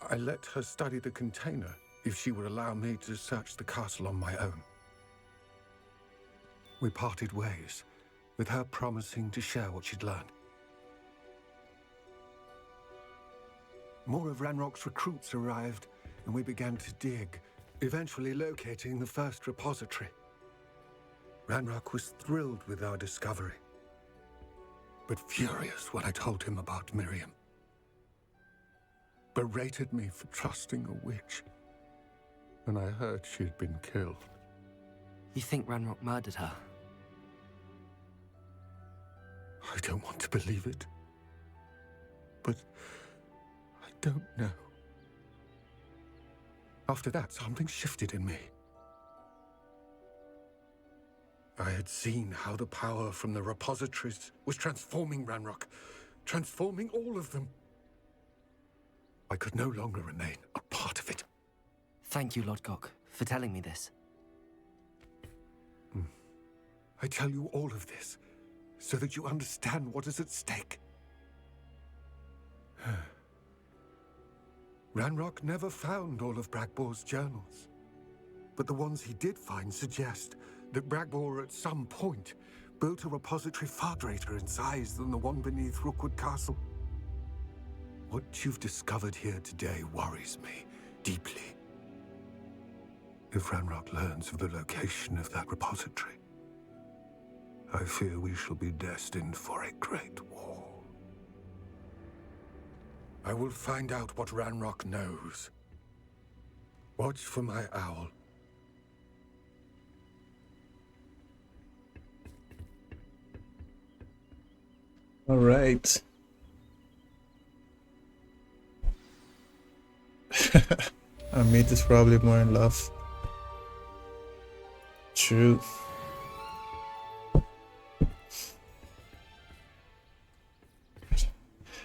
I let her study the container if she would allow me to search the castle on my own. We parted ways, with her promising to share what she'd learned. More of Ranrock's recruits arrived, and we began to dig, eventually locating the first repository. Ranrock was thrilled with our discovery, but furious when I told him about Miriam. Berated me for trusting a witch, and I heard she'd been killed. You think Ranrock murdered her? I don't want to believe it, but I don't know. After that, something shifted in me. I had seen how the power from the repositories was transforming Ranrock, transforming all of them. I could no longer remain a part of it. Thank you, Lodgok, for telling me this. I tell you all of this so that you understand what is at stake. Ranrock never found all of Bragbor's journals, but the ones he did find suggest that Bragbor at some point built a repository far greater in size than the one beneath Rookwood Castle. What you've discovered here today worries me deeply. If Ranrock learns of the location of that repository, I fear we shall be destined for a great war. I will find out what Ranrock knows. Watch for my owl, All right. Amit is probably more in love. True.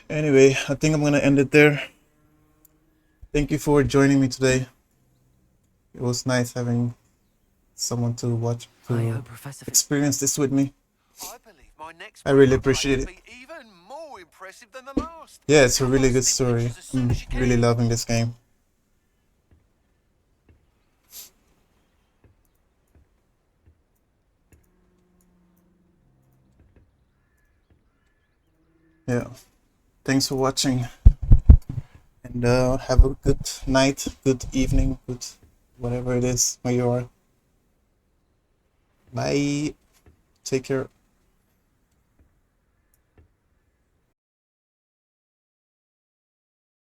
Anyway, I think I'm gonna end it there. Thank you for joining me today. It was nice having someone to watch, to experience this with me. I really appreciate it. Yeah, it's a really good story. I'm really loving this game. Yeah. Thanks for watching. And have a good night, good evening, good whatever it is where you are. Bye. Take care.